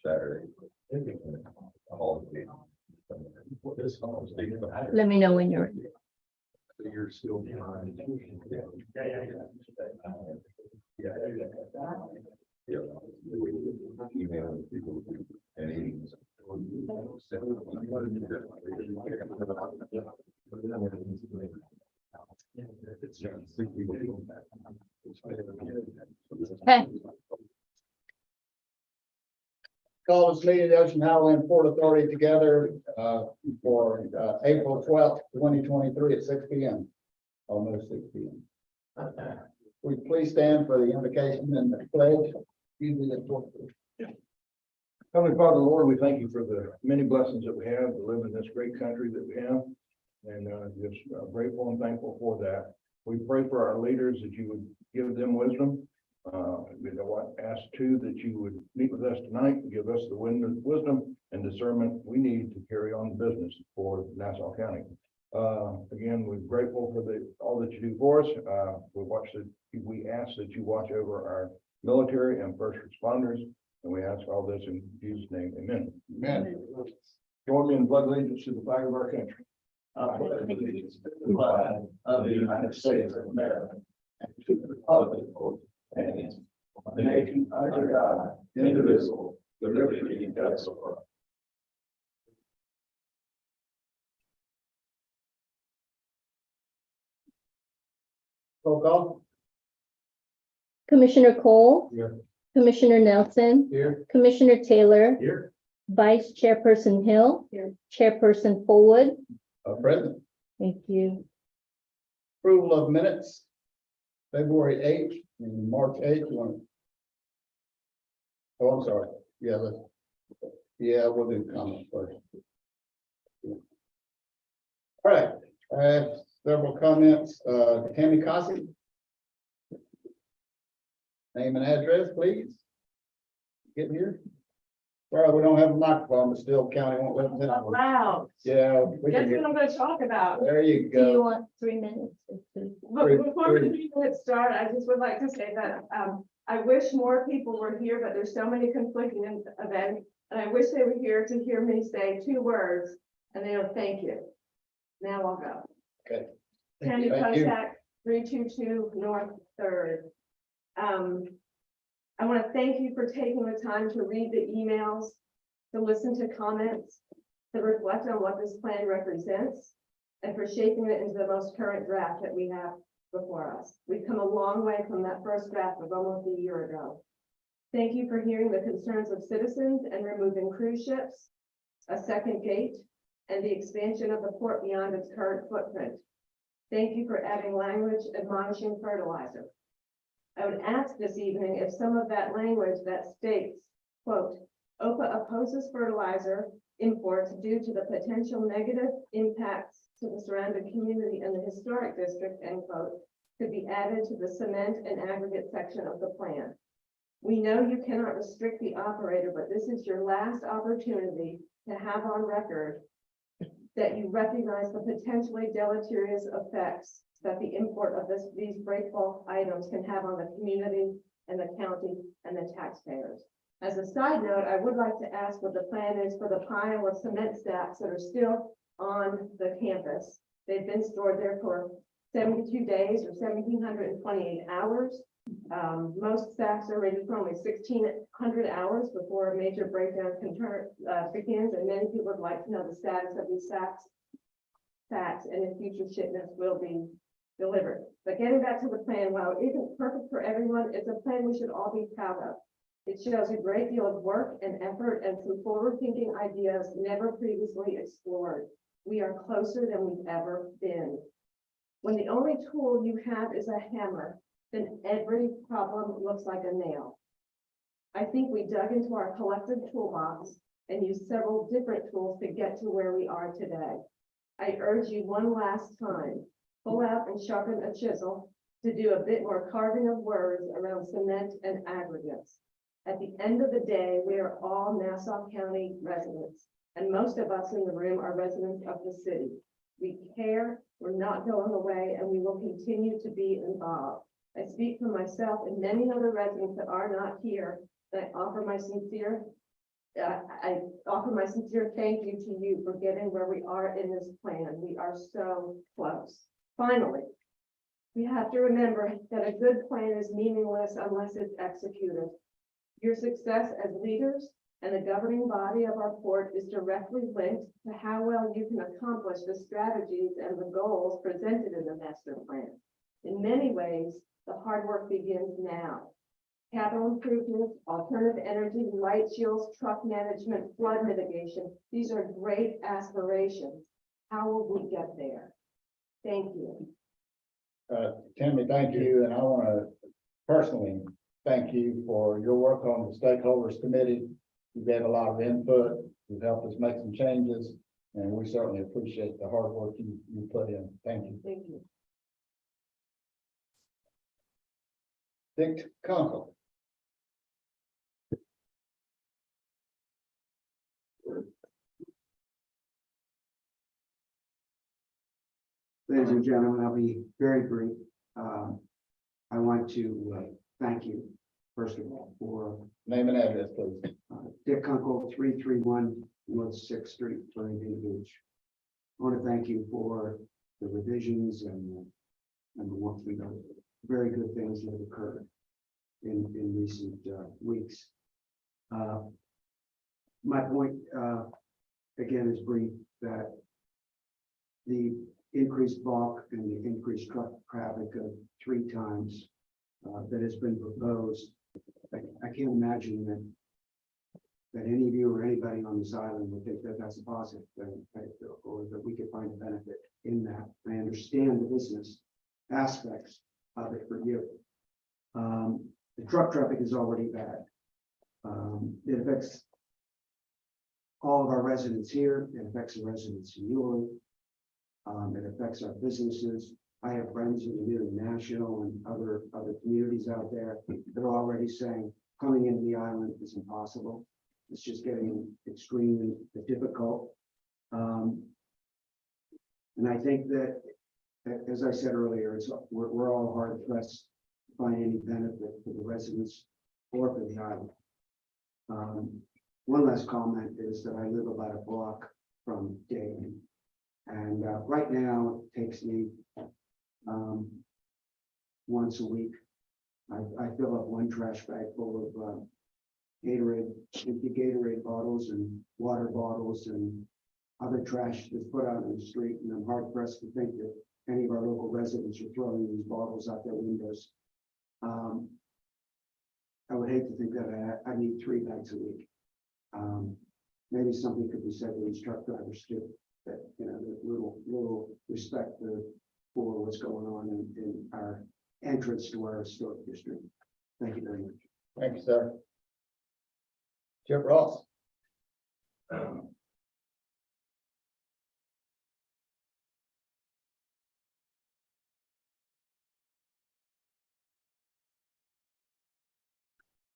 Saturday. Let me know when you're ready. You're still behind. Yeah. Email people and Okay, Call this meeting of the Ocean Highland Port Authority together for April 12th, 2023 at 6 p.m. Almost 6 p.m. We please stand for the invocation and the pledge. Heavenly Father, Lord, we thank you for the many blessings that we have to live in this great country that we have. And just grateful and thankful for that. We pray for our leaders that you would give them wisdom. We ask too that you would meet with us tonight and give us the wisdom and discernment we need to carry on business for Nassau County. Again, we're grateful for all that you do for us. We ask that you watch over our military and first responders, and we ask all this in Jesus' name. Amen. Amen. Join me in blood allegiance to the flag of our country. I pledge allegiance to the flag of the United States of America and to the republic for which it stands, one nation under God, indivisible, with liberty and justice for all. Roll call. Commissioner Cole. Here. Commissioner Nelson, Here. Commissioner Taylor, Here. Vice Chairperson Hill, Chairperson Fullwood. Present. Thank you. Approval of minutes. February 8th and March 8th. Oh, I'm sorry. We'll do comments first. All right, I have several comments. Tammy Cossey. Name and address, please. Get here. Sorry, we don't have a microphone, but still county won't let us in. Oh, wow, Yeah. we that's can what get- I'm gonna talk about. There you Do you go. want 3 minutes? or 2? But Three- before the three. meeting start, I just would like to say that, I wish more people were here, but there's so many conflicting events. And I wish they were here to hear me say 2 words, and they'll thank you. Now I'll go. Okay. Tammy Thank you. Kosak, 322 North Third. I want to thank you for taking the time to read the emails, to listen to comments, to reflect on what this plan represents, and for shaping it into the most current draft that we have before us. We've come a long way from that first draft of almost a year ago. Thank you for hearing the concerns of citizens and removing cruise ships, a second gate, and the expansion of the port beyond its current footprint. Thank you for adding language admonishing fertilizer. I would ask this evening if some of that language that states, quote, OPA opposes fertilizer imports due to the potential negative impacts to the surrounding community and the historic district, end quote, could be added to the cement and aggregate section of the plan. We know you cannot restrict the operator, but this is your last opportunity to have on record that you recognize the potentially deleterious effects that the import of these break bulk items can have on the community and the county and the taxpayers. As a side note, I would like to ask what the plan is for the pile of cement stacks that are still on the campus. They've been stored there for 72 days or 1,728 hours. Most stacks are rated for only 1,600 hours before a major breakdown begins, and many people would like to know the status of these stacks and if future shipments will be delivered. But getting back to the plan, while it isn't perfect for everyone, it's a plan we should all be proud of. It shows a great deal of work and effort and some forward-thinking ideas never previously explored. We are closer than we've ever been. When the only tool you have is a hammer, then every problem looks like a nail. I think we dug into our collective toolbox and used several different tools to get to where we are today. I urge you one last time, pull out and sharpen a chisel to do a bit more carving of words around cement and aggregates. At the end of the day, we are all Nassau County residents, and most of us in the room are residents of the city. We care, we're not going away, and we will continue to be involved. I speak for myself and many other residents that are not here, and I offer my sincere thank you to you for getting where we are in this plan. We are so close. Finally, we have to remember that a good plan is meaningless unless it's executed. Your success as leaders and the governing body of our port is directly linked to how well you can accomplish the strategies and the goals presented in the master plan. In many ways, the hard work begins now. Capital improvements, alternative energy, light shields, truck management, flood mitigation. These are great aspirations. How will we get there? Thank you. Tammy, thank you, and I want to personally thank you for your work on the stakeholders committee. You've had a lot of input, you've helped us make some changes, and we certainly appreciate the hard work you put in. Thank you. Thank you. Dick Kunkel. Ladies and gentlemen, I'll be very brief. I want to thank you, first of all, for Name and address, please. Dick Kunkel, 331 North Sixth Street, Torrington Beach. I want to thank you for the revisions and the very good things that have occurred in recent weeks. My point, again, is brief, that the increased bulk and the increased truck traffic of 3 times that has been proposed. I can't imagine that any of you or anybody on this island would think that that's a positive thing, or that we could find a benefit in that. I understand the business aspects of it for you. The truck traffic is already bad. It affects all of our residents here. It affects the residents in Ewing. It affects our businesses. I have friends in the New National and other communities out there that are already saying coming into the island is impossible. It's just getting extremely difficult. And I think that, as I said earlier, we're all hard pressed to find any benefit for the residents or for the island. One last comment is that I live about a block from Dayton. And right now, it takes me once a week. I fill up one trash bag full of Gatorade, empty Gatorade bottles and water bottles and other trash that's put out in the street. And I'm hard pressed to think that any of our local residents are throwing these bottles out their windows. I would hate to think that I need 3 bags a week. Maybe something could be said to these truck drivers too. That, you know, little respect for what's going on in our entrance to our historic district. Thank you very much. Thank you, sir. Chip Ross.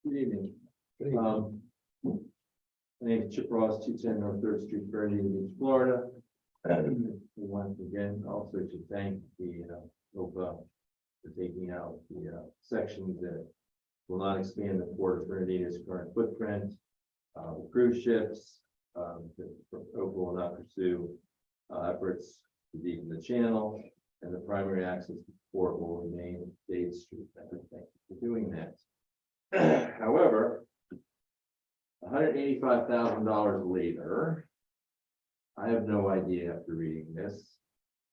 Good evening. Good evening. My name is Chip Ross, 210 North Third Street, Vernon Beach, Florida. Once again, also to thank the OPA for taking out the sections that will not expand the Port of Bernardino's current footprint. The cruise ships, that OPA will not pursue efforts to deepen the channel, and the primary access to the port will remain Dade Street. Thank you for doing that. However, $185,000 later, I have no idea after reading this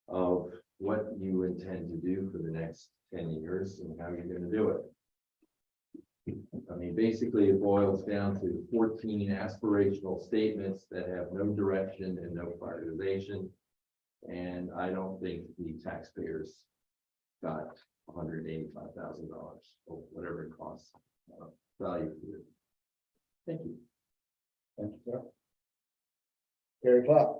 of what you intend to do for the next 10 years and how you're going to do it. I mean, basically it boils down to 14 aspirational statements that have no direction and no prioritization. And I don't think the taxpayers got $185,000 or whatever it costs value for it. Thank you. Thank you, sir. Gary Clark.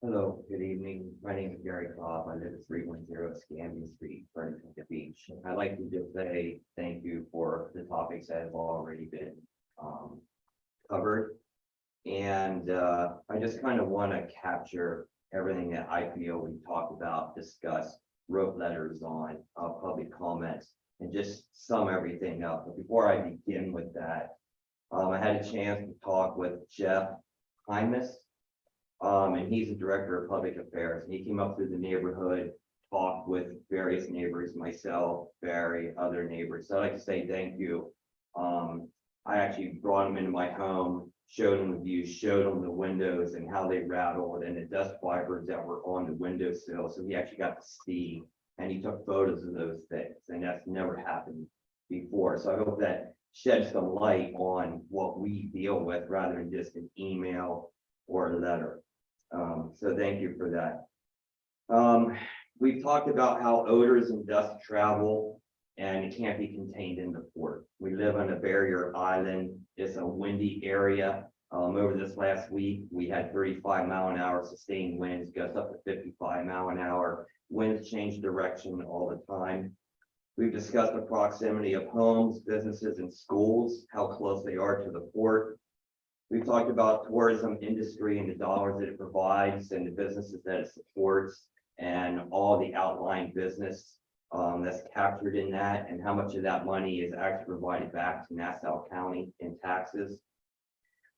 Hello, good evening. My name is Gary Cobb. I live at 310 Scandian Street, Burlington Beach. I'd like to just say thank you for the topics that have already been covered. And I just kind of want to capture everything that I feel we talked about, discussed, wrote letters on, public comments, and just sum everything up. But before I begin with that, I had a chance to talk with Jeff Hymas. And he's the director of public affairs, and he came up through the neighborhood, talked with various neighbors, myself, Barry, other neighbors. So I'd like to say thank you. I actually brought him into my home, showed him the views, showed him the windows and how they rattled and the dust fibers that were on the windowsill. So he actually got to see, and he took photos of those things, and that's never happened before. So I hope that sheds some light on what we deal with rather than just an email or a letter. So thank you for that. We've talked about how odors and dust travel and it can't be contained in the port. We live on a barrier island. It's a windy area. Over this last week, we had 35-mile-an-hour sustained winds, gusts up to 55-mile-an-hour. Winds change direction all the time. We've discussed the proximity of homes, businesses, and schools, how close they are to the port. We've talked about tourism industry and the dollars that it provides and the businesses that it supports and all the outlying business that's captured in that and how much of that money is actually provided back to Nassau County in taxes.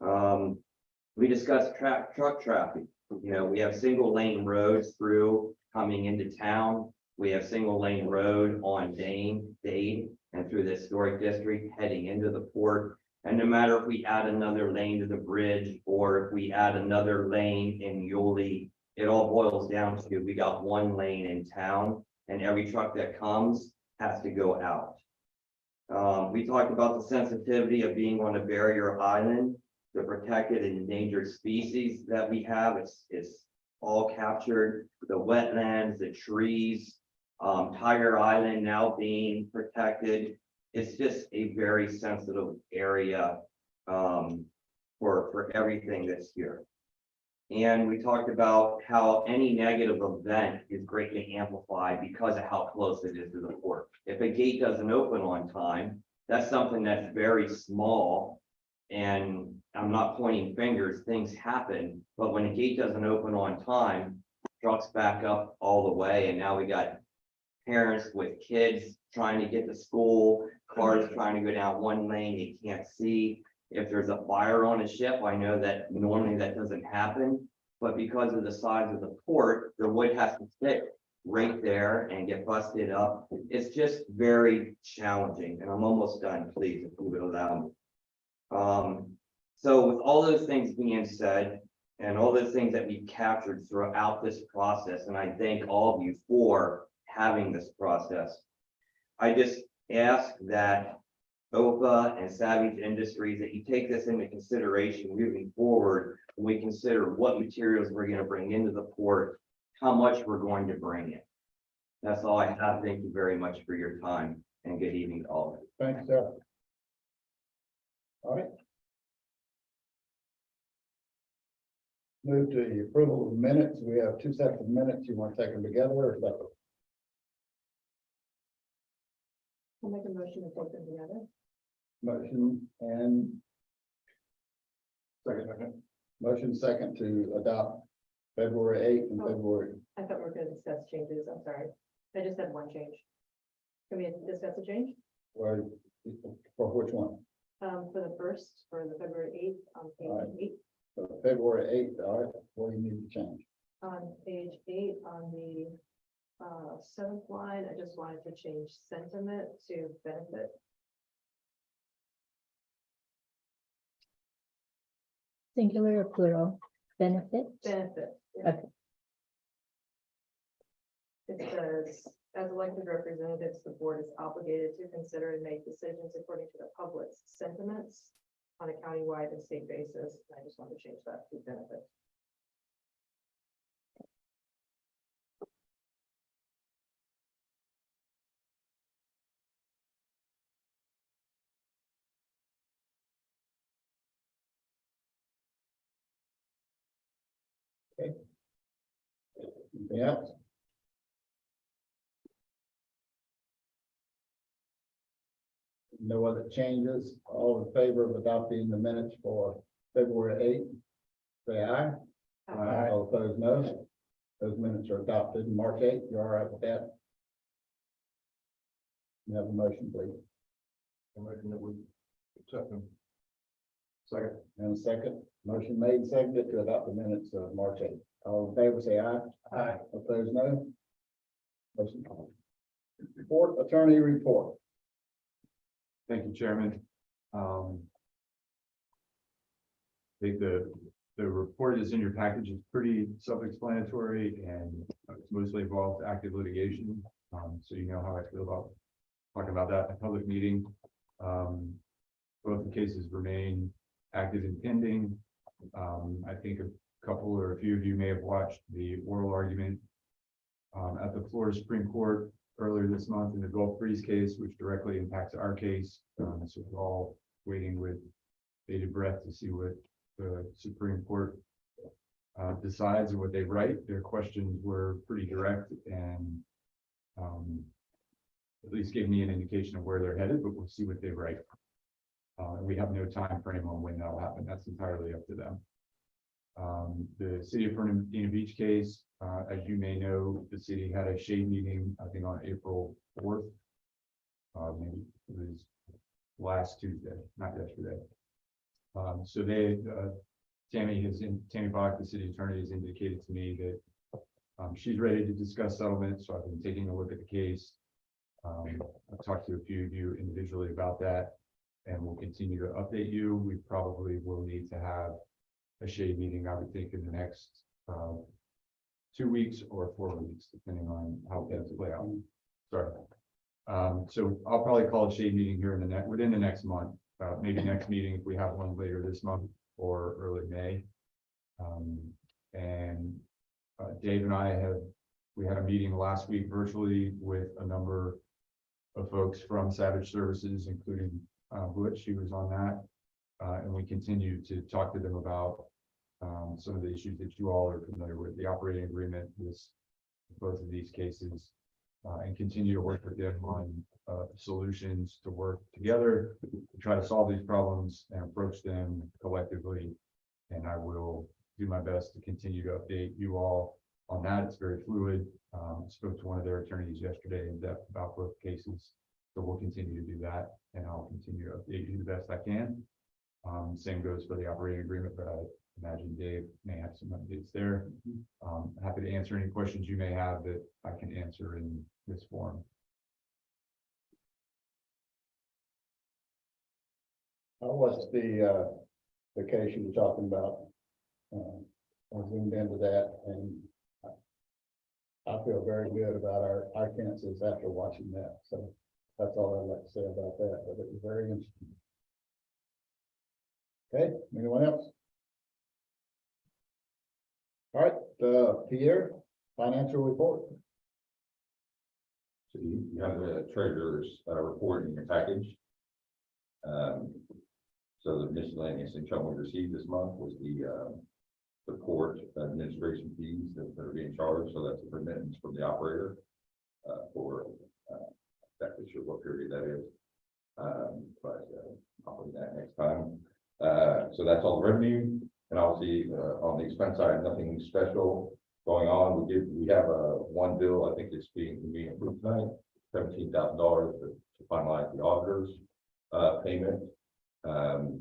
We discussed truck traffic. You know, we have single lane roads through coming into town. We have single lane road on Dade, and through the historic district heading into the port. And no matter if we add another lane to the bridge or if we add another lane in Yulee, it all boils down to we got one lane in town and every truck that comes has to go out. We talked about the sensitivity of being on a barrier island, the protected and endangered species that we have. It's all captured, the wetlands, the trees, Tiger Island now being protected. It's just a very sensitive area for everything that's here. And we talked about how any negative event is greatly amplified because of how close it is to the port. If a gate doesn't open on time, that's something that's very small. And I'm not pointing fingers, things happen. But when a gate doesn't open on time, trucks back up all the way. And now we got parents with kids trying to get to school, cars trying to go down one lane, you can't see. If there's a fire on a ship, I know that normally that doesn't happen, but because of the size of the port, the wood has to stick right there and get busted up. It's just very challenging, and I'm almost done, please, if you would allow me. So with all those things being said, and all those things that we've captured throughout this process, and I thank all of you for having this process, I just ask that OPA and Savage Industries, that you take this into consideration moving forward when we consider what materials we're going to bring into the port, how much we're going to bring in. That's all I have. Thank you very much for your time and good evening to all of you. Thanks, sir. All right. Move to the approval of minutes. We have 2 sets of minutes. You want to take them together or separate? I'll make a motion to take them together. Motion and Second. motion second to adopt February 8th and February. I thought we were going to discuss changes. I'm sorry. I just had one change. Can we discuss a change? Well, for which one? For the first, for the February 8th on All right. page 8. For February 8th, all right, what do you need to change? On page 8 on the 7th line, I just wanted to change sentiment to benefit. Singular or plural? Benefit? Benefit. yeah. Okay. It says, as elected representatives, the board is obligated to consider and make decisions according to the public's sentiments on a countywide and state basis. I just want to change that to benefit. Anything else? No other changes, all in favor of adopting the minutes for February 8th? Say aye. Aye. All opposed, no. Those minutes are adopted. March 8th, you all right with that? You have a motion, please. I reckon that we accept them. Second. And a second, motion made and seconded to adopt the minutes of March 8th. All in favor, say aye. Aye. Opposed, no. Motion carries. Report, attorney report. Thank you, Chairman. I think the report is in your package. It's pretty self-explanatory and it's mostly involved active litigation. So you know how I feel about talking about that in a public meeting. Both the cases remain active and pending. I think a couple or a few of you may have watched the oral argument at the Florida Supreme Court earlier this month in the Gulf Breeze case, which directly impacts our case. So we're all waiting with bated breath to see what the Supreme Court decides and what they write. Their questions were pretty direct and at least gave me an indication of where they're headed, but we'll see what they write. We have no time frame on when that'll happen. That's entirely up to them. The city of Fernandina Beach case, as you may know, the city had a shade meeting, I think on April 4th. Maybe it was last Tuesday, not yesterday. So they, Tammy Bach, the city attorney, has indicated to me that she's ready to discuss settlement. So I've been taking a look at the case. I've talked to a few of you individually about that, and we'll continue to update you. We probably will need to have a shade meeting, I would think, in the next 2 weeks or 4 weeks, depending on how things play out. Sorry. So I'll probably call a shade meeting here in the within the next month, maybe next meeting if we have one later this month or early May. Dave and I had a meeting last week virtually with a number of folks from Savage Services, including Butch. She was on that, and we continue to talk to them about some of the issues that you all are familiar with, the operating agreement, both of these cases, and continue to work with them on solutions to work together to try to solve these problems and approach them collectively. And I will do my best to continue to update you all on that. It's very fluid. Spoke to one of their attorneys yesterday in depth about both cases. So we'll continue to do that, and I'll continue to update you the best I can. Same goes for the operating agreement, but I imagine Dave may have some updates there. Happy to answer any questions you may have that I can answer in this forum. How was the case you were talking about? I zoomed into that, and I feel very good about our chances after watching that. So that's all I'd like to say about that, but it was very interesting. Okay, anyone else? All right, Pierre, financial report. So you have the treasurer's report in your package. So the miscellaneous income we received this month was the court administration fees that are being charged. So that's a remittance from the operator for exactly sure what period that is. But I'll do that next time. So that's all the revenue, and obviously on the expense side, nothing special going on. We have one bill. I think it's being approved tonight, $17,000 to finalize the auditor's payment.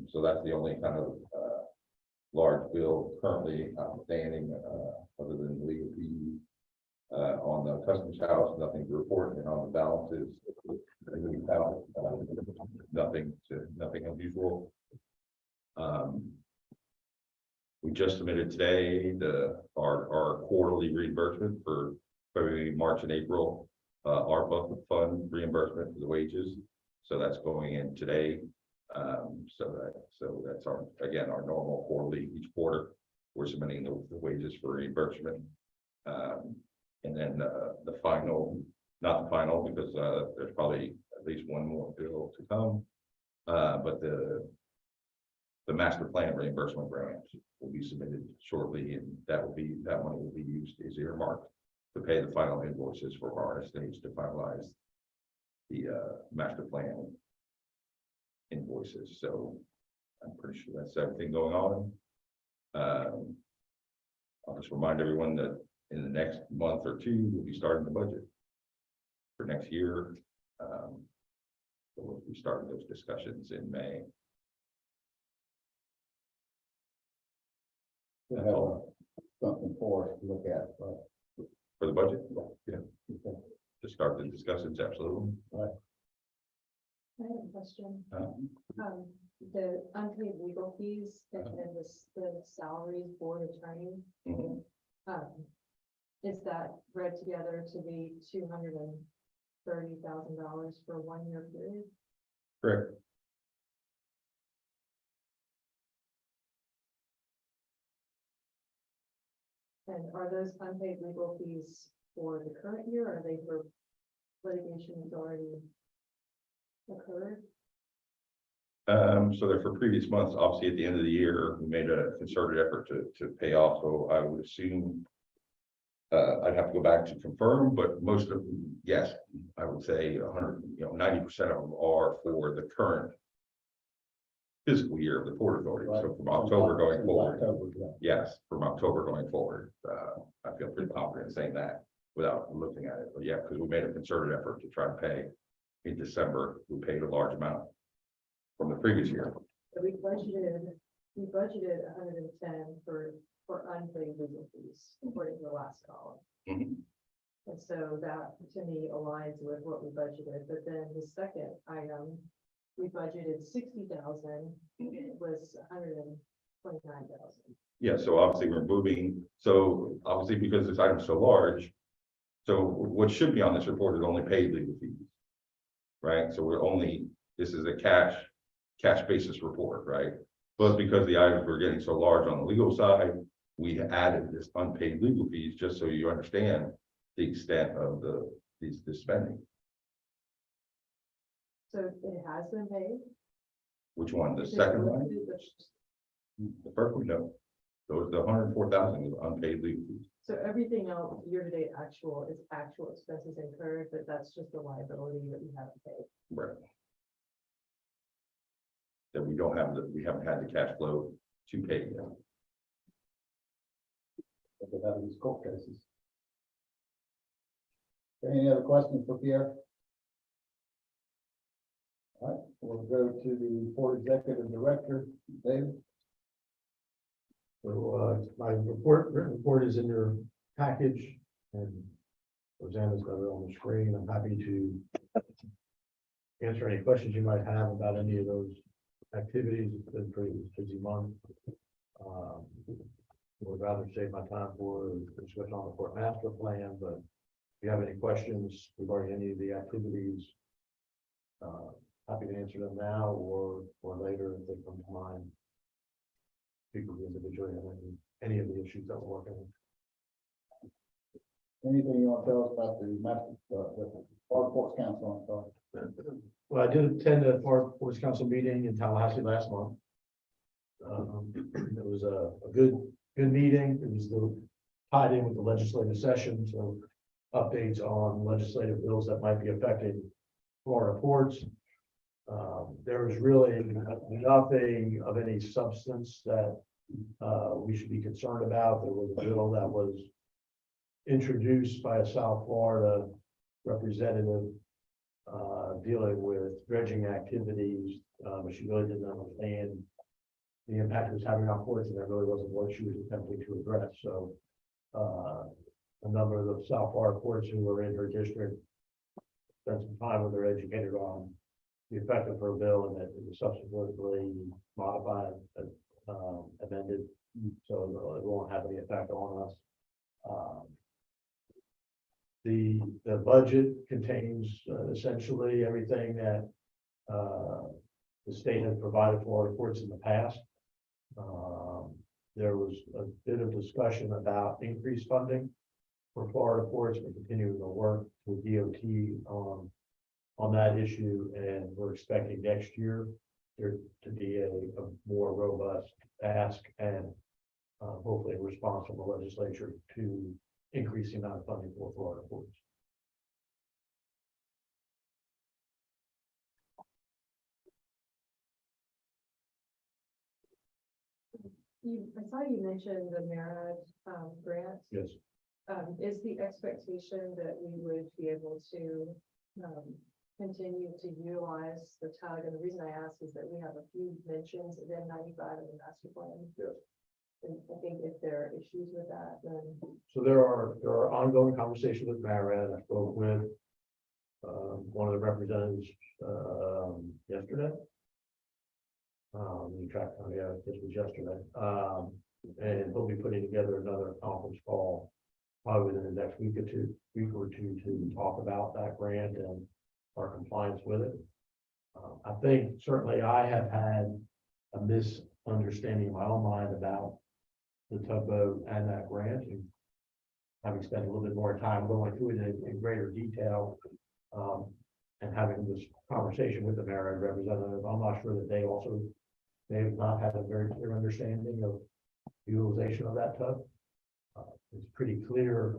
So that's the only kind of large bill currently outstanding, other than the legal fees. On the customs house, nothing to report, and on the balances, nothing unusual. We just submitted today our quarterly reimbursement for February, March, and April, ARPA fund reimbursement for the wages. So that's going in today. So that's our normal quarterly. Each quarter we're submitting the wages for reimbursement. And then the final, not the final, because there's probably at least one more bill to come. But the master plan reimbursement grant will be submitted shortly, and that money will be used as earmarked to pay the final invoices for our estates to finalize the master plan invoices. So I'm pretty sure that's everything going on. I'll just remind everyone that in the next month or two, we'll be starting the budget for next year. So we'll be starting those discussions in May. To have something for us to look at, but. For the budget? Yeah. To start the discussions, absolutely. I have a question. Uh, The unpaid legal fees and the salaries board attorney, mhm. is that read together to be $230,000 for 1 year period? Correct. And are those unpaid legal fees for the current year, or are they for litigation that's already occurred? So they're for previous months. Obviously, at the end of the year, we made a concerted effort to pay off, so I would assume. I'd have to go back to confirm, but most of them, yes, I would say 90% of them are for the current fiscal year of the Port Authority. So from October going forward, yes, from October going forward, I feel pretty confident in saying that without looking at it. But yeah, because we made a concerted effort to try to pay in December, we paid a large amount from the previous year. So we budgeted 110 for unpaid legal fees, according to the last column. Mhm. And so that, to me, aligns with what we budgeted, but then the second item, we budgeted 60,000, it was 129,000. Yeah, so obviously we're moving, so obviously because this item's so large. So what should be on this report is only paid legal fees. Right, so this is a cash basis report, right? But because the items were getting so large on the legal side, we added this unpaid legal fees, just so you understand the extent of the spending. So it has been paid? Which one, the second one? The first one, no. Those, the 104,000 is unpaid legal fees. So everything else, year-to-date actual, is actual expenses incurred, but that's just a liability that we haven't paid. Right. That we haven't had the cash flow to pay yet. But that is court cases. Any other questions for Pierre? All right, we'll go to the Port Executive Director, David. So, my written report is in your package, and Rosanna's got it on the screen. I'm happy to answer any questions you might have about any of those activities. It's been a pretty busy month. Would rather save my time for discussion on the Port Master Plan, but if you have any questions regarding any of the activities, happy to answer them now or later if they come to mind. People individually on any of the issues that we're working on. Anything you want to tell us about the Port Ports Council? Well, I did attend the Ports Council meeting in Tallahassee last month. It was a good meeting. It was tied in with the legislative session, so updates on legislative bills that might be affecting Florida ports. There was really nothing of any substance that we should be concerned about. There was a bill that was introduced by a South Florida representative dealing with dredging activities, but she really didn't understand the impact it was having on ports, and that really wasn't what she was attempting to address. So a number of the South Florida ports who were in her district spent some time with her, educated on the effect of her bill, and that it was subsequently modified, amended, so it won't have any effect on us. The budget contains essentially everything that the state has provided for our ports in the past. There was a bit of discussion about increased funding for Florida ports. We're continuing to work with DOT on that issue, and we're expecting next year there to be a more robust ask and hopefully a responsible legislature to increase the amount of funding for Florida ports. I saw you mention the Marriott, grant. Yes. Is the expectation that we would be able to, continue to utilize the tug? And the reason I ask is that we have a few mentions of N95 in the master plan. Yes. And I think if there are issues with that, then So there are ongoing conversations with Marriott. I spoke with one of the representatives yesterday. In fact, yeah, this was yesterday. And we'll be putting together another conference call probably within the next week or two to talk about that grant and our compliance with it. I think certainly I have had a misunderstanding in my own mind about the tugboat and that grant, and having spent a little bit more time going through it in greater detail, and having this conversation with the Marriott representative, I'm not sure that they have not had a very clear understanding of utilization of that tug. It's pretty clear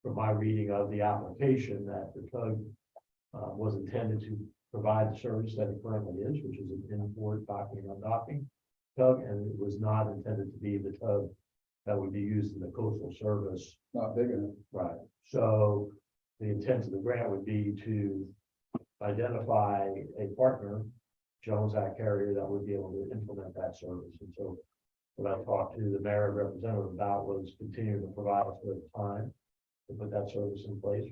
from my reading of the application that the tug was intended to provide the service that it currently is, which is an import, docking, and undocking tug, and it was not intended to be the tug that would be used in the coastal service. Not big enough. Right. So the intent of the grant would be to identify a partner, Jones Act carrier, that would be able to implement that service. And so what I talked to the Marriott representative about was continuing to provide us with time to put that service in place.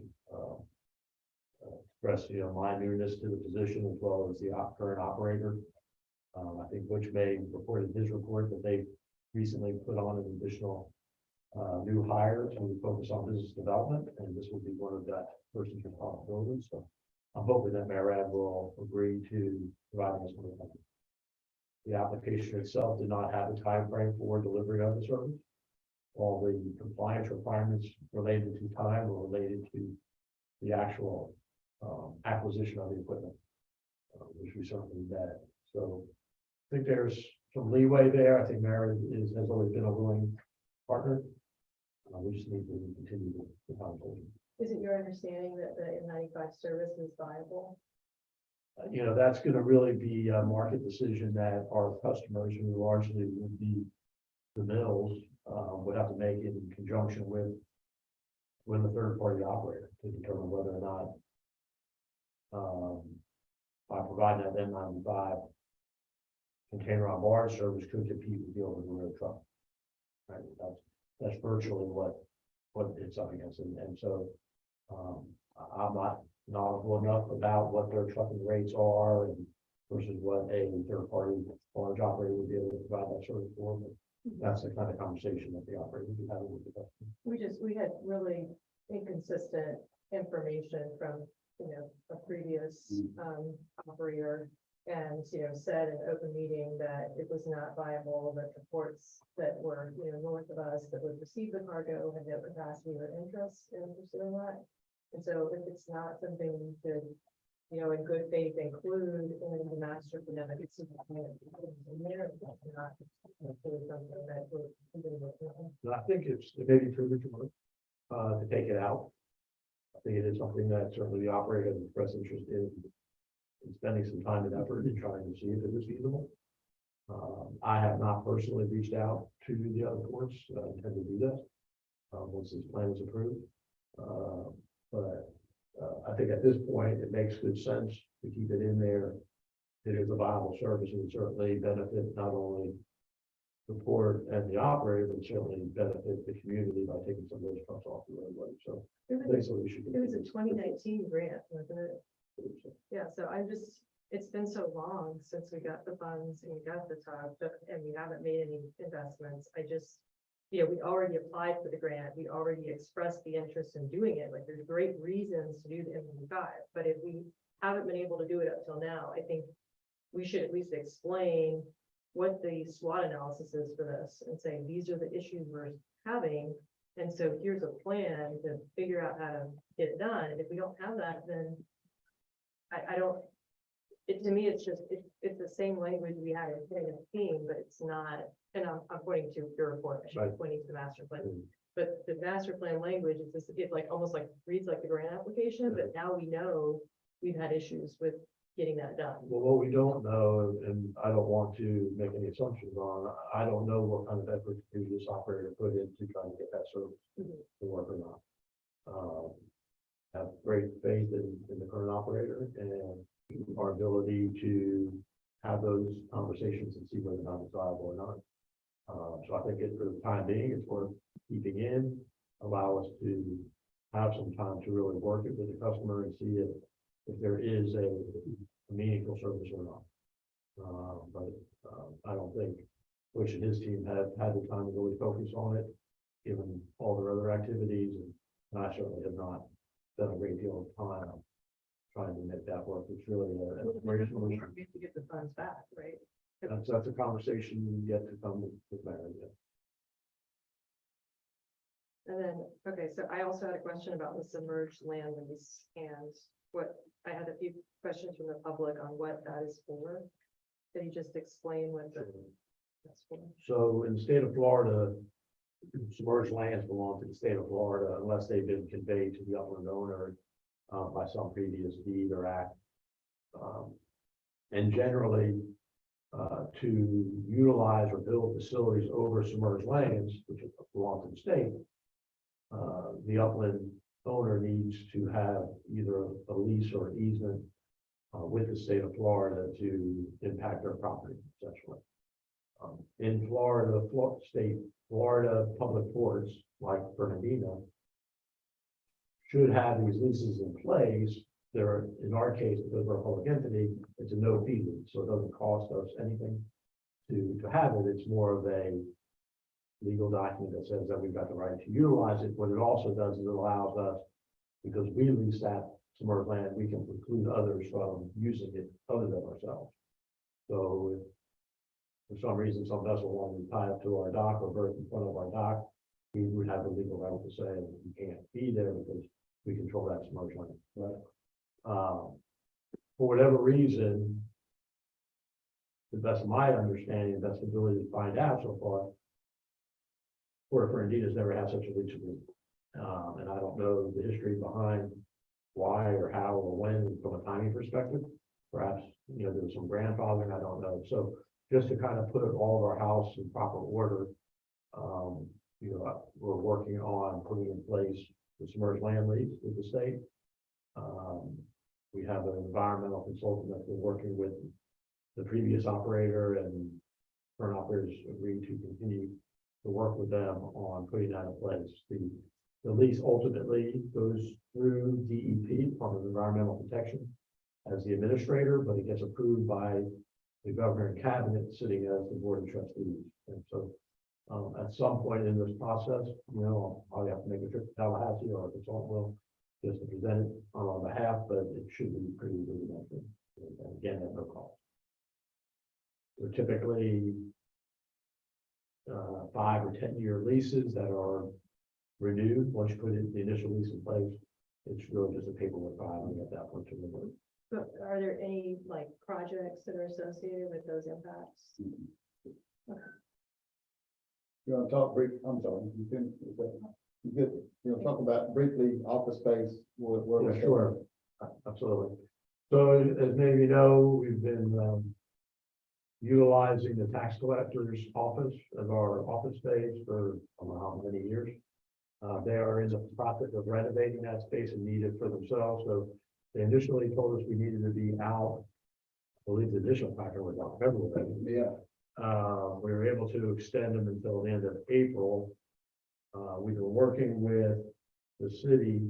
Express, my nearness to the position as well as the current operator. I think Butch May reported his report that they recently put on an additional new hire to focus on business development, and this will be one of that person's responsibilities. So I'm hoping that Marriott will agree to providing us with that. The application itself did not have a time frame for delivery of the service. All the compliance requirements related to time were related to the actual acquisition of the equipment, which we certainly did. So I think there's some leeway there. I think Marriott has always been a willing partner. We just need to continue the conversation. is it your understanding that the N95 service is viable? That's going to really be a market decision that our customers, who largely would be the mills, would have to make in conjunction with a third party operator to determine whether or not by providing that N95 container on board service could compete with the over the road truck. Right, that's virtually what it's up against, and so I'm not knowledgeable enough about what their trucking rates are and versus what a third party large operator would be able to provide that service for. But that's the kind of conversation that the operator would be having with the customer. We had really inconsistent information from, a previous, operator. And, said in open meeting that it was not viable, that the ports that were, north of us that would receive the cargo had no capacity or interest in pursuing that. And so if it's not something we could, in good faith include in the master plan, it's not really something that we're working on. And I think it may be premature to take it out. I think it is something that certainly the operator has expressed interest in spending some time and effort in trying to see if it is feasible. I have not personally reached out to the other ports. I intend to do that once this plan is approved. But I think at this point, it makes good sense to keep it in there. It is a viable service and certainly benefit not only the port and the operator, but certainly benefit the community by taking some of those trucks off the roadway. So I think so we should. It was a 2019 grant, wasn't it? Yeah, so it's been so long since we got the funds and we got the tug, and we haven't made any investments. We already applied for the grant. We already expressed the interest in doing it. Like, there's great reasons to do the N95, but if we haven't been able to do it up till now, I think we should at least explain what the SWOT analysis is for this and say, these are the issues we're having. And so here's a plan to figure out how to get it done. And if we don't have that, then to me, it's the same language we had in 2015, but it's not, and I'm pointing to your report, I should be pointing to the master plan. But the master plan language is just, it like, almost like reads like the grant application, but now we know we've had issues with getting that done. Well, what we don't know, and I don't want to make any assumptions on, I don't know what kind of effort the previous operator put into trying to get that service Mhm. to work or not. Have great faith in the current operator and our ability to have those conversations and see whether or not it's viable or not. So I think for the time being, it's worth keeping in, allow us to have some time to really work it with the customer and see if there is a meaningful service or not. But I don't think Bush and his team have had the time to really focus on it, given all their other activities, and I certainly have not done a great deal of time trying to make that work. It's really a great solution. We have to get the funds back, right? That's a conversation yet to come with Mary. And then, okay, so I also had a question about the submerged land lease and I had a few questions from the public on what that is for. Can you just explain what that's for? So in the state of Florida, submerged lands belong to the state of Florida unless they've been conveyed to the upland owner by some previous deed or act. And generally, to utilize or build facilities over submerged lands, which belong to the state, the upland owner needs to have either a lease or an easement with the state of Florida to impact their property, essentially. In Florida, Florida public ports, like Fernandina, should have these leases in place. There, in our case, because we're a public entity, it's a no fee lease, so it doesn't cost us anything to have it. It's more of a legal document that says that we've got the right to utilize it. What it also does is it allows us, because we lease that submerged land, we can preclude others from using it other than ourselves. So if for some reason some vessel wanted to tie up to our dock or berth in front of our dock, we would have the legal right to say you can't be there because we control that submerged land. Right. For whatever reason, the best of my understanding, best ability to find out so far, Port of Fernandina's never had such a lease agreement. And I don't know the history behind why or how or when from a timing perspective. Perhaps, there was some grandfathering, I don't know. So just to kind of put all of our house in proper order, we're working on putting in place the submerged land lease with the state. We have an environmental consultant that's been working with the previous operator, and current operators agreed to continue to work with them on putting that in place. The lease ultimately goes through DEP, Department of Environmental Protection, as the administrator, but it gets approved by the governor and cabinet sitting as the board of trustees. And so at some point in this process, I'll probably have to make a trip to Tallahassee, or a consultant will, just to present it on our behalf, but it should be pretty rudimentary. And again, at no cost. They're typically 5 or 10 year leases that are renewed. Once you put the initial lease in place, it's really just a paperwork filing at that point to renew. But are there any like projects that are associated with those impacts? You want to talk brief, I'm sorry, you can, you get, talk about briefly office space, where Yeah, we're sure, absolutely. So as many of you know, we've been utilizing the tax collector's office as our office space for I don't know how many years. They are in the process of renovating that space and need it for themselves. So they initially told us we needed to be out. I believe the additional factor was out February. Yeah. We were able to extend them until the end of April. We've been working with the city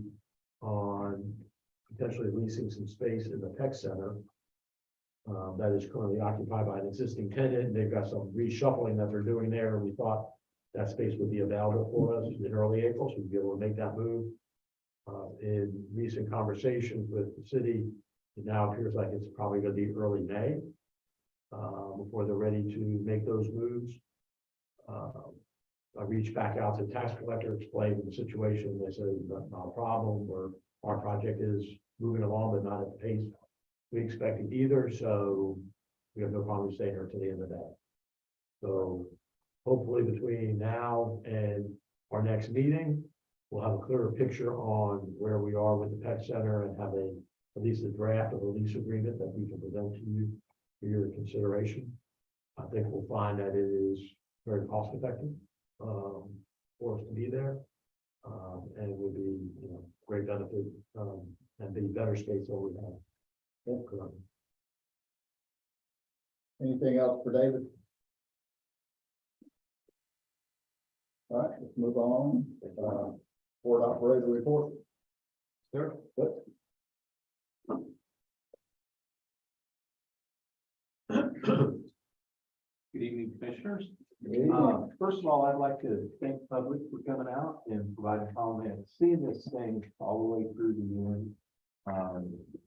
on potentially leasing some space in the tech center. That is currently occupied by an existing tenant. They've got some reshuffling that they're doing there. We thought that space would be available for us in early April, so we'd be able to make that move. In recent conversations with the city, it now appears like it's probably going to be early May before they're ready to make those moves. I reached back out to the tax collector, explained the situation. They said not a problem, or our project is moving along, but not at the pace we expected either. So we have no problem staying here till the end of the day. So hopefully between now and our next meeting, we'll have a clearer picture on where we are with the pet center and have at least a draft of a lease agreement that we can present to you for your consideration. I think we'll find that it is very cost effective, for us to be there. And it will be, great benefit, and be better space than we have. currently. Anything else for David? All right, let's move on. Board operator report. Sir? Good. Good evening, commissioners. Yeah. First of all, I'd like to thank the public for coming out and providing comments, seeing this thing all the way through the end.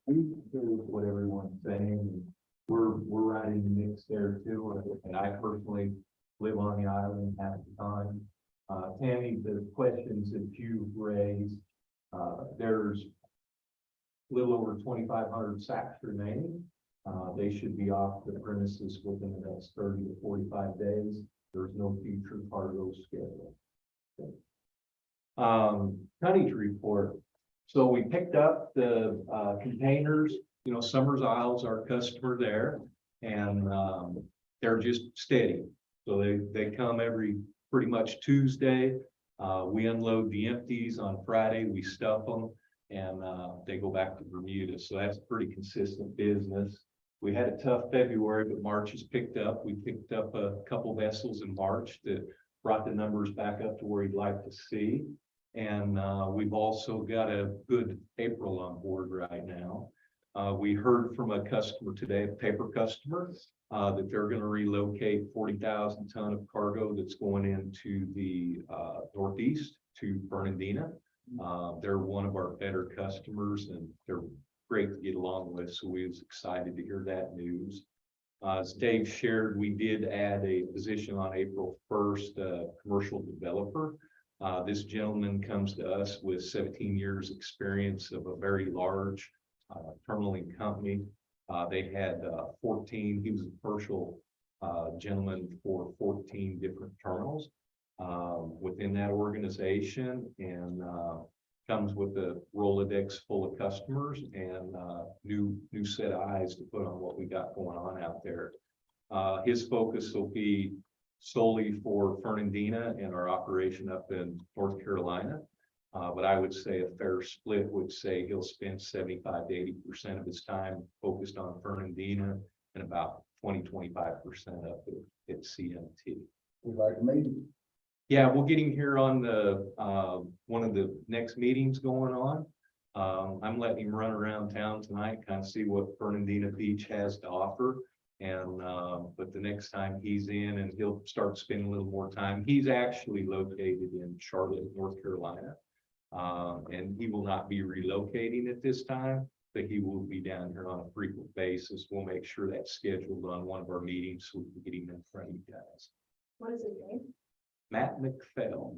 We do what everyone's saying. We're right in the mix there too, and I personally live on the island half the time. Tammy, the questions that you raised, there's a little over 2,500 sacks remaining. They should be off the premises within the next 30 to 45 days. There's no future cargo schedule. Tonnage report. So we picked up the containers, Summers Isles, our customer there, and they're just steady. So they come every pretty much Tuesday. We unload the empties on Friday, we stuff them, and they go back to Bermuda. So that's pretty consistent business. We had a tough February, but March has picked up. We picked up a couple vessels in March that brought the numbers back up to where you'd like to see. And we've also got a good April on board right now. We heard from a customer today, a paper customer, that they're going to relocate 40,000 ton of cargo that's going into the Northeast to Fernandina. They're one of our better customers, and they're great to get along with. So we was excited to hear that news. As Dave shared, we did add a position on April 1st, commercial developer. This gentleman comes to us with 17 years experience of a very large terminaling company. They had 14, he was a commercial gentleman for 14 different terminals within that organization, and comes with a Rolodex full of customers and new set of eyes to put on what we got going on out there. His focus will be solely for Fernandina and our operation up in North Carolina. But I would say a fair split would say he'll spend 75 to 80% of his time focused on Fernandina and about 20-25% up at CMT. We'd like to meet him. Yeah, we'll get him here on the one of the next meetings going on. I'm letting him run around town tonight, kind of see what Fernandina Beach has to offer. And but the next time he's in, and he'll start spending a little more time. He's actually located in Charlotte, North Carolina. And he will not be relocating at this time, but he will be down here on a frequent basis. We'll make sure that's scheduled on one of our meetings so we can get him in front of you guys. What is his name? Matt McPhail.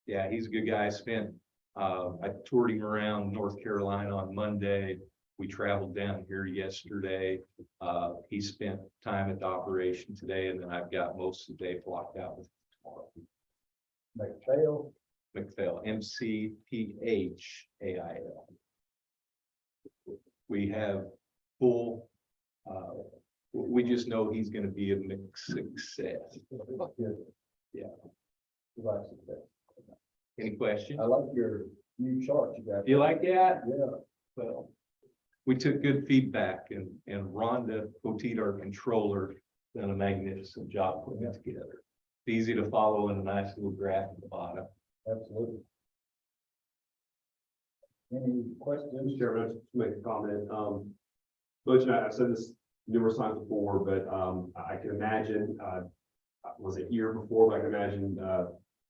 Yeah, he's a good guy. I toured him around North Carolina on Monday. We traveled down here yesterday. He spent time at the operation today, and then I've got most of the day blocked out with tomorrow. McPhail. McPhail, McPhail. We have full, we just know he's going to be a mixed success. Yeah. Any questions? I like your new chart you got. You like that? Yeah. Well, we took good feedback, and Rhonda Poteet, our controller, done a magnificent job putting it together. It's easy to follow in a nice little graph at the bottom. Absolutely. Any questions? Mr. Chairman, just to make a comment. Butch, I've said this numerous times before, but I can imagine, was it here before, but I can imagine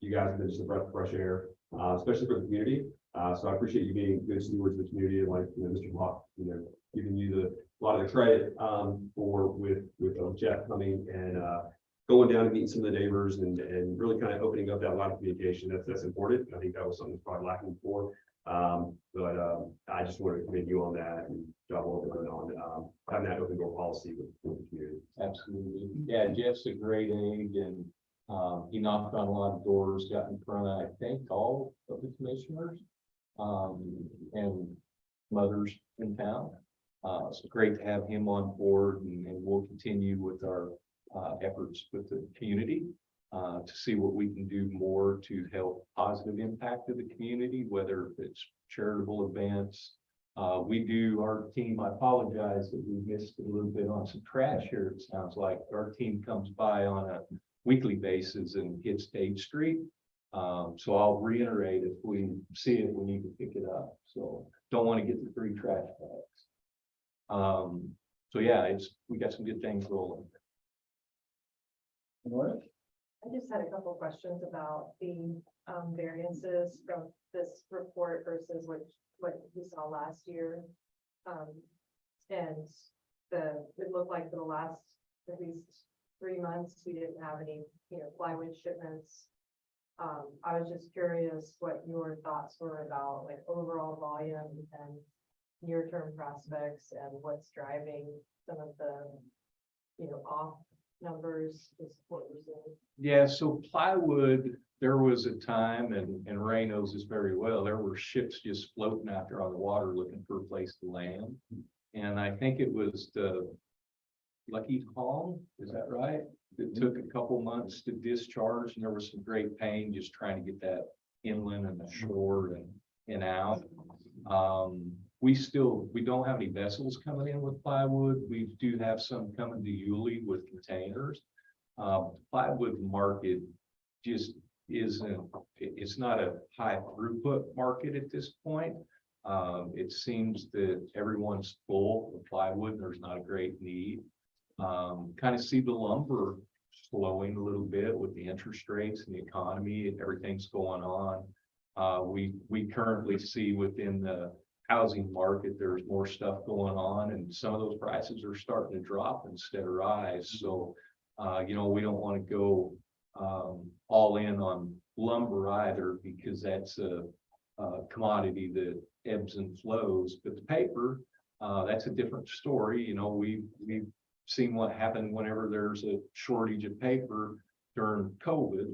you guys have been just a breath of fresh air, especially for the community. So I appreciate you being good stewards of the community, and like Mr. Locke, giving you a lot of the credit for with Jeff coming and going down and meeting some of the neighbors and really kind of opening up that line of communication. That's important. I think that was something that's probably lacking before. But I just wanted to commend you on that and job well done on having that open door policy with the community. Absolutely. Yeah, Jeff's a great aide, and He knocked on a lot of doors, got in front of, I think, all of the commissioners, and mothers in town. It's great to have him on board, and we'll continue with our efforts with the community to see what we can do more to help positive impact of the community, whether it's charitable events. Our team, I apologize that we missed a little bit on some trash here. It sounds like our team comes by on a weekly basis and hits State Street. So I'll reiterate, if we see it, we need to pick it up. So don't want to get the free trash bags. So yeah, we got some good things rolling. I just had a couple of questions about the variances from this report versus what we saw last year. And it looked like for the last at least 3 months, we didn't have any, plywood shipments. I was just curious what your thoughts were about like overall volume and near-term prospects and what's driving some of the, off numbers, just what we're seeing. Yeah, so plywood, there was a time, and Ray knows this very well, there were ships just floating out there on the water looking for a place to land. And I think it was the Lucky Hall, is that right? It took a couple months to discharge, and there was some great pain just trying to get that inland and ashore and out. We don't have any vessels coming in with plywood. We do have some coming to Yulee with containers. Plywood market just it's not a high throughput market at this point. It seems that everyone's full of plywood. There's not a great need. Kind of see the lumber slowing a little bit with the interest rates and the economy and everything's going on. We currently see within the housing market, there's more stuff going on, and some of those prices are starting to drop instead of rise. So, we don't want to go all in on lumber either, because that's a commodity that ebbs and flows. But the paper, that's a different story. We've seen what happened whenever there's a shortage of paper during COVID.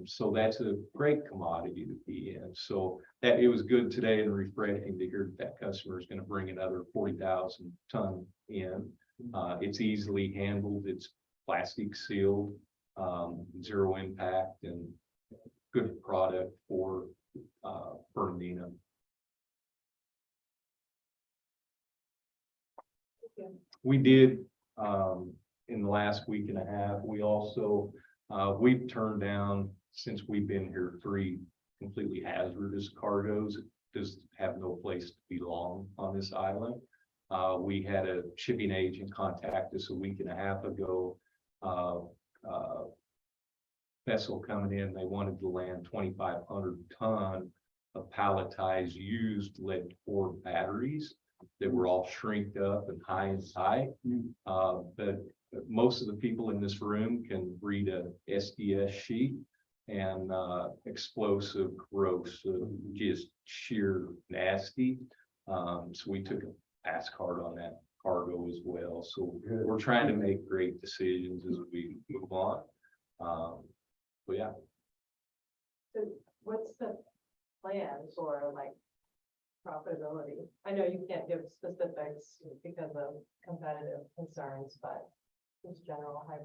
So that's a great commodity to be in. So that it was good today and refreshing to hear that customer is going to bring another 40,000 ton in. It's easily handled. It's plastic sealed, zero impact, and good product for Bernardino. We did, in the last week and a half, we also, we've turned down, since we've been here, 3 completely hazardous cargoes. It just have no place to belong on this island. We had a shipping agent contact us a week and a half ago. Vessel coming in, they wanted to land 2,500 ton of palletized used lead core batteries that were all shrinked up and high in height. But most of the people in this room can read a SDS sheet, and explosive, corrosive, just sheer nasty. So we took a pass card on that cargo as well. So we're trying to make great decisions as we move on. But yeah. So what's the plan for like profitability? I know you can't give specifics because of competitive concerns, but just general high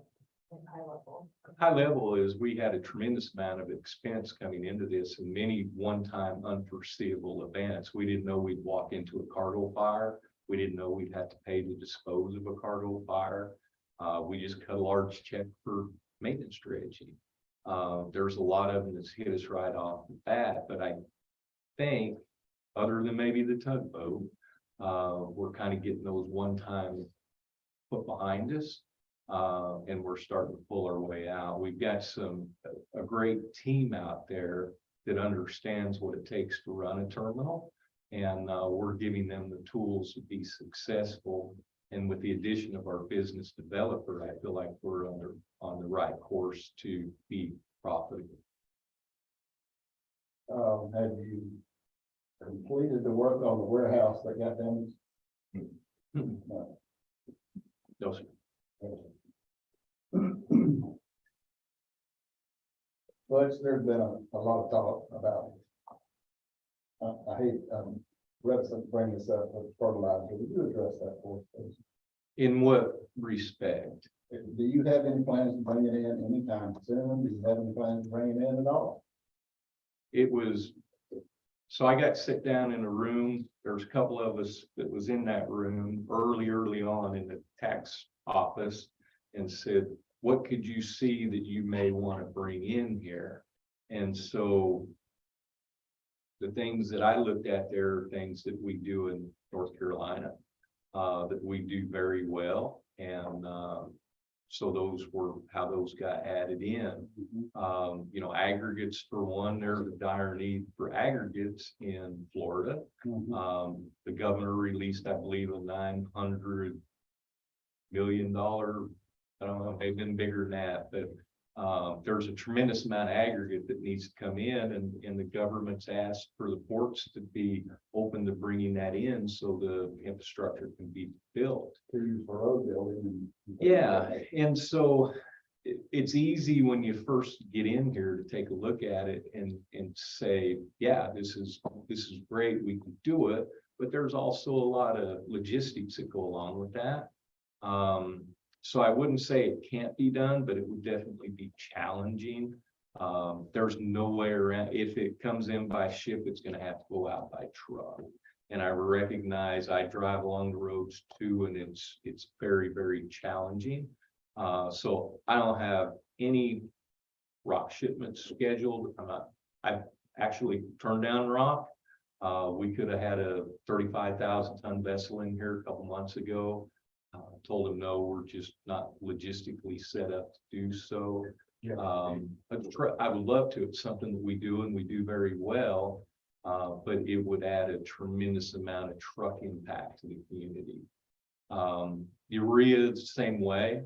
level. High level is we had a tremendous amount of expense coming into this, and many one-time unforeseeable events. We didn't know we'd walk into a cargo fire. We didn't know we'd have to pay to dispose of a cargo fire. We just cut a large check for maintenance dredging. There's a lot of them that's hit us right off the bat, but I think, other than maybe the tugboat, we're kind of getting those one-time put behind us, and we're starting to pull our way out. We've got a great team out there that understands what it takes to run a terminal, and we're giving them the tools to be successful. And with the addition of our business developer, I feel like we're on the right course to be profitable. Have you completed the work on the warehouse that got damaged? No. No, sir. Butch, there's been a lot of talk about. I hate, reticent to bring this up with fertilizer. Would you address that for us, please? In what respect? Do you have any plans to bring it in anytime soon? Do you have any plans to bring it in at all? It was, so I got sit down in a room, there's a couple of us that was in that room early on in the tax office and said, what could you see that you may want to bring in here? And so the things that I looked at there are things that we do in North Carolina, that we do very well. And, so those were how those got added in. You know, aggregates for one, there's a dire need for aggregates in Florida. The governor released, I believe, a $900 million, I don't know, they've been bigger than that, but there's a tremendous amount of aggregate that needs to come in, and the government's asked for the ports to be open to bringing that in so the infrastructure can be built. To use for road building and. Yeah, and so it's easy when you first get in here to take a look at it and say, yeah, this is great, we can do it. But there's also a lot of logistics that go along with that. So I wouldn't say it can't be done, but it would definitely be challenging. There's no way around. If it comes in by ship, it's going to have to go out by truck. And I recognize I drive along the roads too, and it's very, very challenging. So I don't have any rock shipments scheduled. I've actually turned down rock. We could have had a 35,000 ton vessel in here a couple months ago. Told them, no, we're just not logistically set up to do so. I would love to. It's something that we do and we do very well, but it would add a tremendous amount of truck impact to the community. Urea is the same way.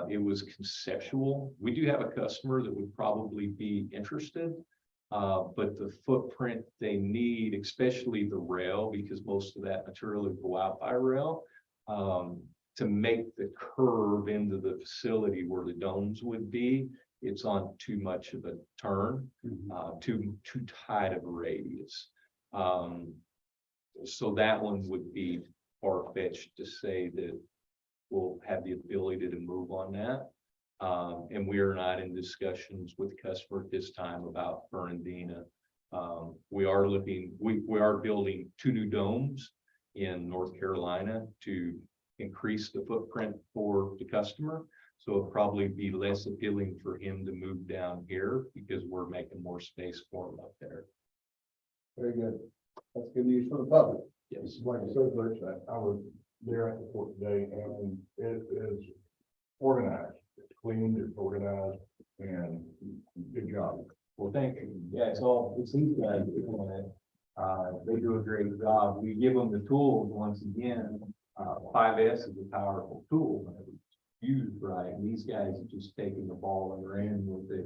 It was conceptual. We do have a customer that would probably be interested, but the footprint they need, especially the rail, because most of that material would go out by rail, to make the curve into the facility where the domes would be, it's on too much of a turn, too tight of a radius. So that one would be far-fetched to say that we'll have the ability to move on that. And we are not in discussions with the customer at this time about Fernandina. We are building 2 new domes in North Carolina to increase the footprint for the customer. So it'll probably be less appealing for him to move down here because we're making more space for him up there. Very good. That's good news for the public. Yes. Like I said, Rich, I was there at the port today, and it is organized, it's clean, it's organized, and good job. Well, thank you. Yeah, it's these guys doing it. They do a great job. We give them the tools once again. 5S is a powerful tool when it's used right. And these guys are just taking the ball and ran with it.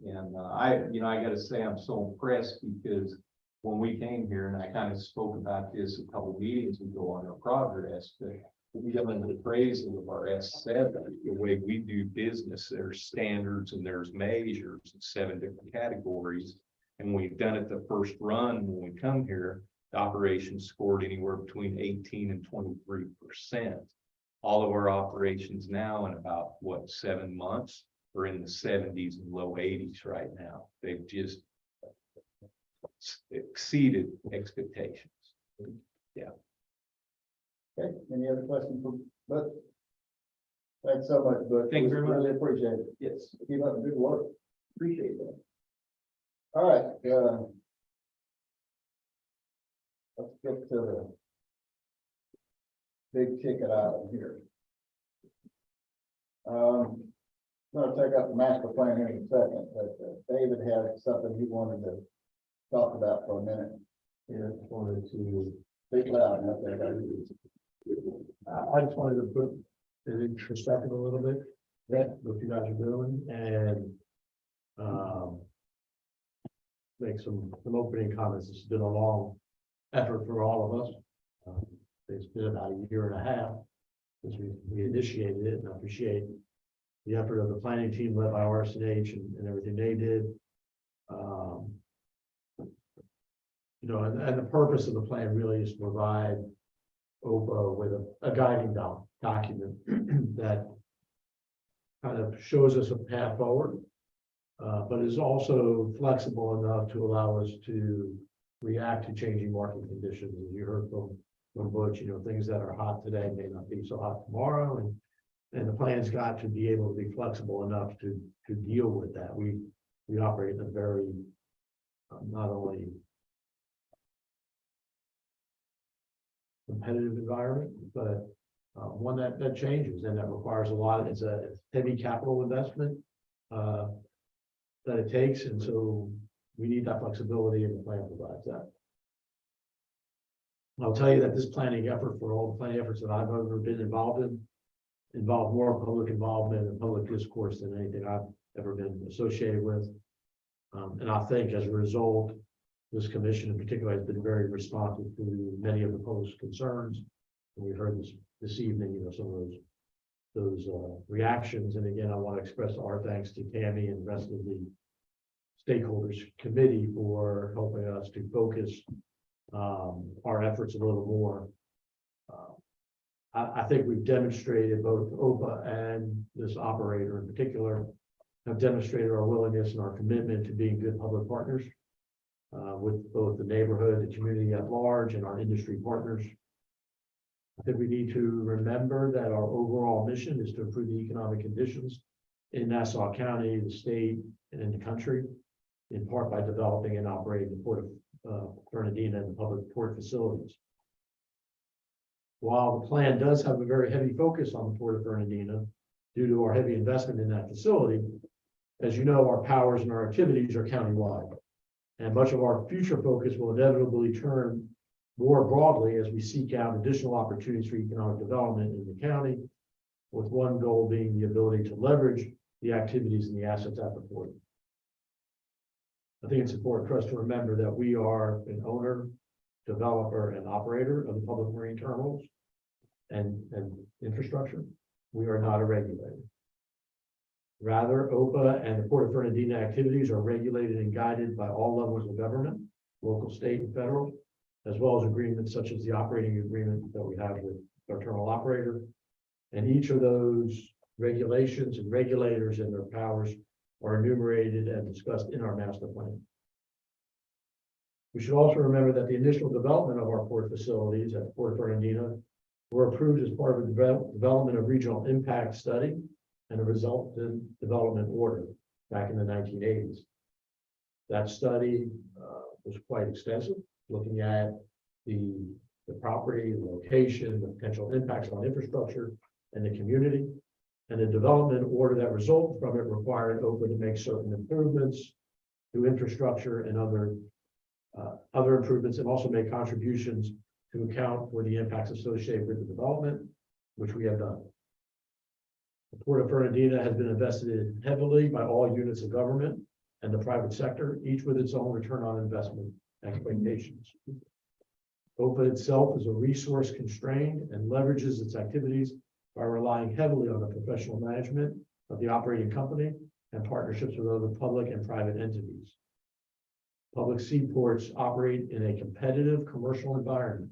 And I got to say, I'm so impressed because when we came here, and I kind of spoke about this a couple of meetings ago on our progress, but we have an appraisal of our S7, the way we do business, there's standards and there's measures in 7 different categories. And we've done it the first run when we come here, the operation scored anywhere between 18 and 23%. All of our operations now in about 7 months are in the 70s and low 80s right now. They've just exceeded expectations. Yeah. Okay, any other questions for Butch? Thanks so much, Butch. Thank you very much. Really appreciate it. Yes. Keep up the good work. Appreciate that. All right, let's get to the big ticket item here. I'm gonna take up the master plan here in a second, but David had something he wanted to talk about for a minute. Yeah, wanted to, Speak loud enough there. I just wanted to put it in perspective a little bit, that what you guys are doing and make some opening comments. It's been a long effort for all of us. It's been about a year and a half since we initiated it, and I appreciate the effort of the planning team led by RSNH and everything they did. You know, and the purpose of the plan really is to provide OPA with a guiding document that kind of shows us a path forward, but is also flexible enough to allow us to react to changing market conditions. As you heard from Butch, you know, things that are hot today may not be so hot tomorrow, and the plan's got to be able to be flexible enough to deal with that. We operate in a very not only competitive environment, but one that changes and that requires a lot. It's a heavy capital investment that it takes, and so we need that flexibility, and the plan provides that. I'll tell you that this planning effort, for all the planning efforts that I've ever been involved in, involved more public involvement and public discourse than anything I've ever been associated with. And I think as a result, this commission in particular has been very responsive to many of the public's concerns. And we heard this evening, you know, some of those reactions. And again, I want to express our thanks to Tammy and the rest of the stakeholders committee for helping us to focus our efforts a little more. I think we've demonstrated, both OPA and this operator in particular have demonstrated our willingness and our commitment to being good public partners with both the neighborhood, the community at large, and our industry partners. I think we need to remember that our overall mission is to improve the economic conditions in Nassau County, the state, and in the country, in part by developing and operating the Port of Fernandina and the public port facilities. While the plan does have a very heavy focus on the Port of Fernandina due to our heavy investment in that facility, as you know, our powers and our activities are countywide. And much of our future focus will inevitably turn more broadly as we seek out additional opportunities for economic development in the county, with one goal being the ability to leverage the activities and the assets at the port. I think it's important for us to remember that we are an owner, developer, and operator of the public marine terminals and infrastructure. We are not a regulator. Rather, OPA and the Port of Fernandina activities are regulated and guided by all levels of government, local, state, and federal, as well as agreements such as the operating agreement that we have with our terminal operator. And each of those regulations and regulators and their powers are enumerated and discussed in our master plan. We should also remember that the initial development of our port facilities at Port of Fernandina were approved as part of a development of regional impact study and a resultant development order back in the 1980s. That study was quite extensive, looking at the property, the location, the potential impacts on infrastructure and the community. And the development order that resulted from it required OPA to make certain improvements to infrastructure and other improvements, and also make contributions to account for the impacts associated with the development, which we have done. The Port of Fernandina has been invested in heavily by all units of government and the private sector, each with its own return on investment expectations. OPA itself is a resource constrained and leverages its activities by relying heavily on the professional management of the operating company and partnerships with other public and private entities. Public seaports operate in a competitive commercial environment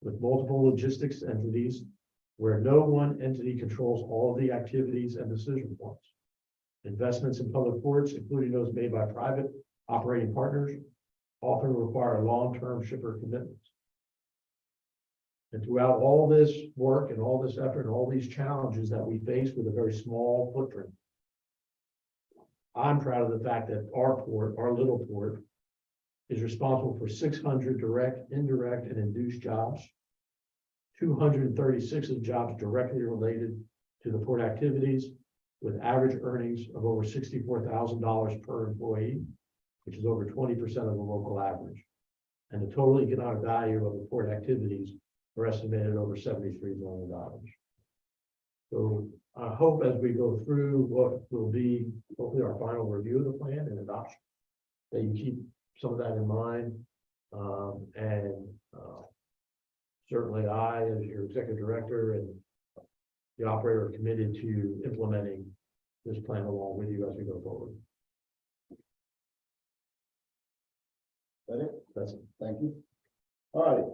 with multiple logistics entities where no one entity controls all of the activities and decision points. Investments in public ports, including those made by private operating partners, often require long-term shipper commitments. And throughout all this work and all this effort and all these challenges that we face with a very small footprint, I'm proud of the fact that our port, our little port, is responsible for 600 direct, indirect, and induced jobs. 236 of the jobs directly related to the port activities, with average earnings of over $64,000 per employee, which is over 20% of the local average. And the total economic value of the port activities are estimated over $73 million. So I hope as we go through what will be hopefully our final review of the plan and adoption, that you keep some of that in mind. Certainly I, as your executive director and the operator, are committed to implementing this plan along with you as we go forward. That it? That's it. Thank you. All right,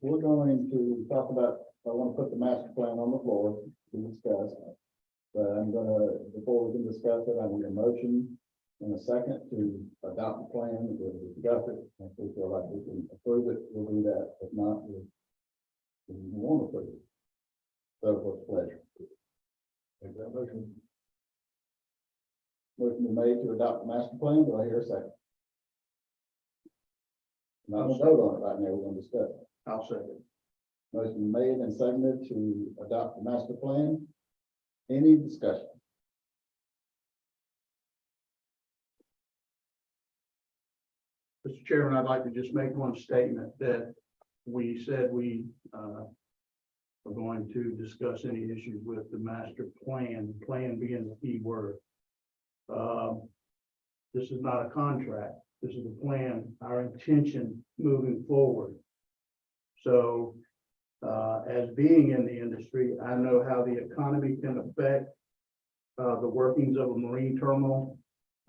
we're going to talk about, I want to put the master plan on the floor to discuss. But I'm gonna, before we can discuss it, I need a motion and a second to adopt the plan, we'll discuss it. If we feel like we can approve it, we'll do that. If not, we won't approve it. So what's pleasure? Make that motion. Motion been made to adopt the master plan. Do I hear a second? Not gonna vote on it right now. We're gonna discuss it. I'll second. Motion made and seconded to adopt the master plan. Any discussion? Mr. Chairman, I'd like to just make one statement that we said we are going to discuss any issues with the master plan being the key word. This is not a contract. This is a plan, our intention moving forward. So as being in the industry, I know how the economy can affect the workings of a marine terminal.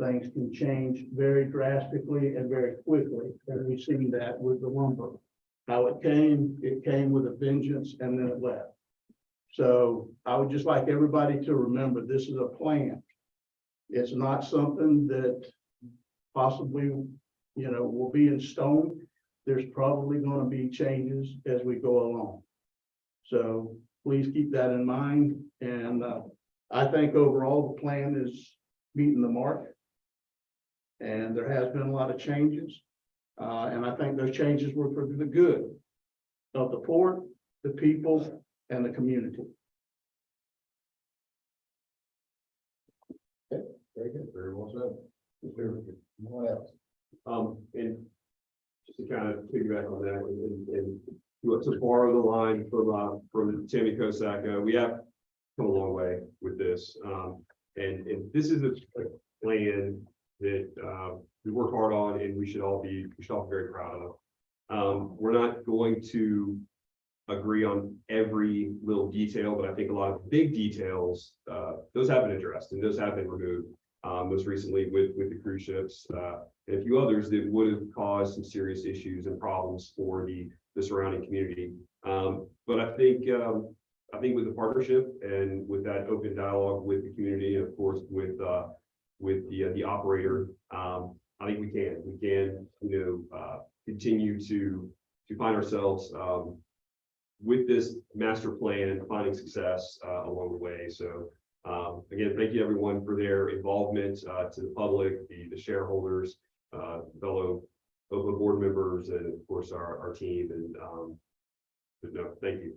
Things can change very drastically and very quickly, and we've seen that with the lumber. How it came with a vengeance, and then it left. So I would just like everybody to remember, this is a plan. It's not something that possibly, will be in stone. There's probably going to be changes as we go along. So please keep that in mind. And I think overall the plan is meeting the mark. And there has been a lot of changes. And I think those changes were for the good of the port, the people, and the community. Very good. Very well said. What else? And just to kind of piggyback on that and to borrow the line from Tammy Kosak, we have come a long way with this. And this is a plan that we worked hard on and we should all be very proud of. We're not going to agree on every little detail, but I think a lot of big details, those have been addressed and those have been removed. Most recently with the cruise ships, and a few others that would have caused some serious issues and problems for the surrounding community. But I think with the partnership and with that open dialogue with the community, and of course with the operator, I think we can continue to find ourselves with this master plan, finding success along the way. So again, thank you everyone for their involvement, to the public, the shareholders, fellow board members, and of course our team. And but no, thank you.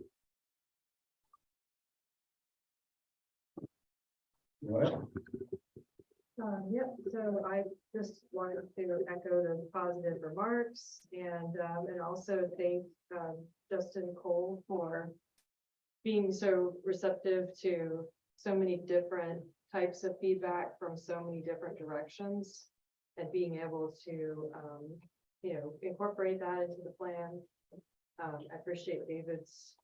Yep, so I just wanted to echo the positive remarks and also thank Justin Cole for being so receptive to so many different types of feedback from so many different directions and being able to, incorporate that into the plan. I appreciate David's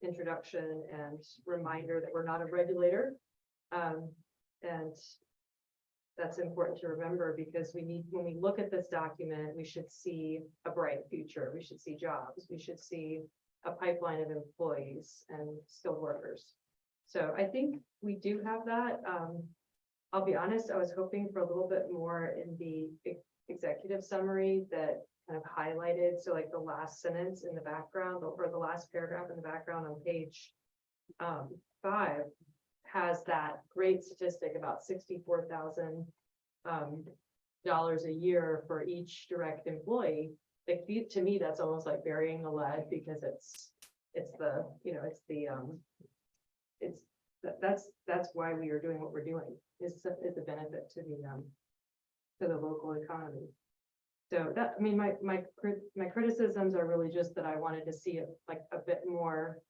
introduction and reminder that we're not a regulator. And that's important to remember because when we look at this document, we should see a bright future. We should see jobs. We should see a pipeline of employees and skilled workers. So I think we do have that. I'll be honest, I was hoping for a little bit more in the executive summary that kind of highlighted. So like the last sentence in the background or the last paragraph in the background on page 5 has that great statistic about $64,000 a year for each direct employee. Like, to me, that's almost like burying the lead because that's why we are doing what we're doing. It's a benefit to the local economy. So that, I mean, my criticisms are really just that I wanted to see a bit more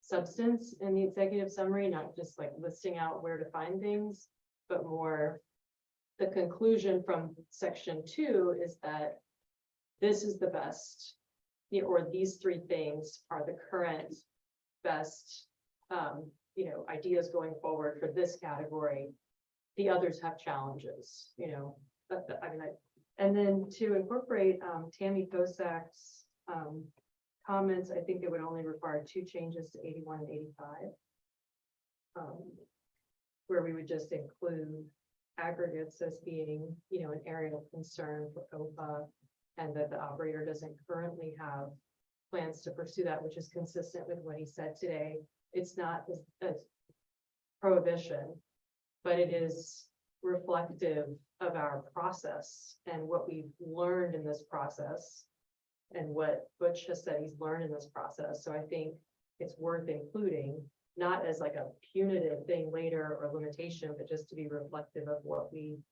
substance in the executive summary, not just like listing out where to find things, but more the conclusion from section 2 is that this is the best, or these 3 things are the current best ideas going forward for this category. The others have challenges, but and then to incorporate, Tammy Kosak's, comments, I think it would only require 2 changes to 81 and 85. Where we would just include aggregates as being, an area of concern for OPA, and that the operator doesn't currently have plans to pursue that, which is consistent with what he said today. It's not a prohibition, but it is reflective of our process and what we've learned in this process, and what Butch has said he's learned in this process. So I think it's worth including, not as like a punitive thing later or limitation, but just to be reflective of what we,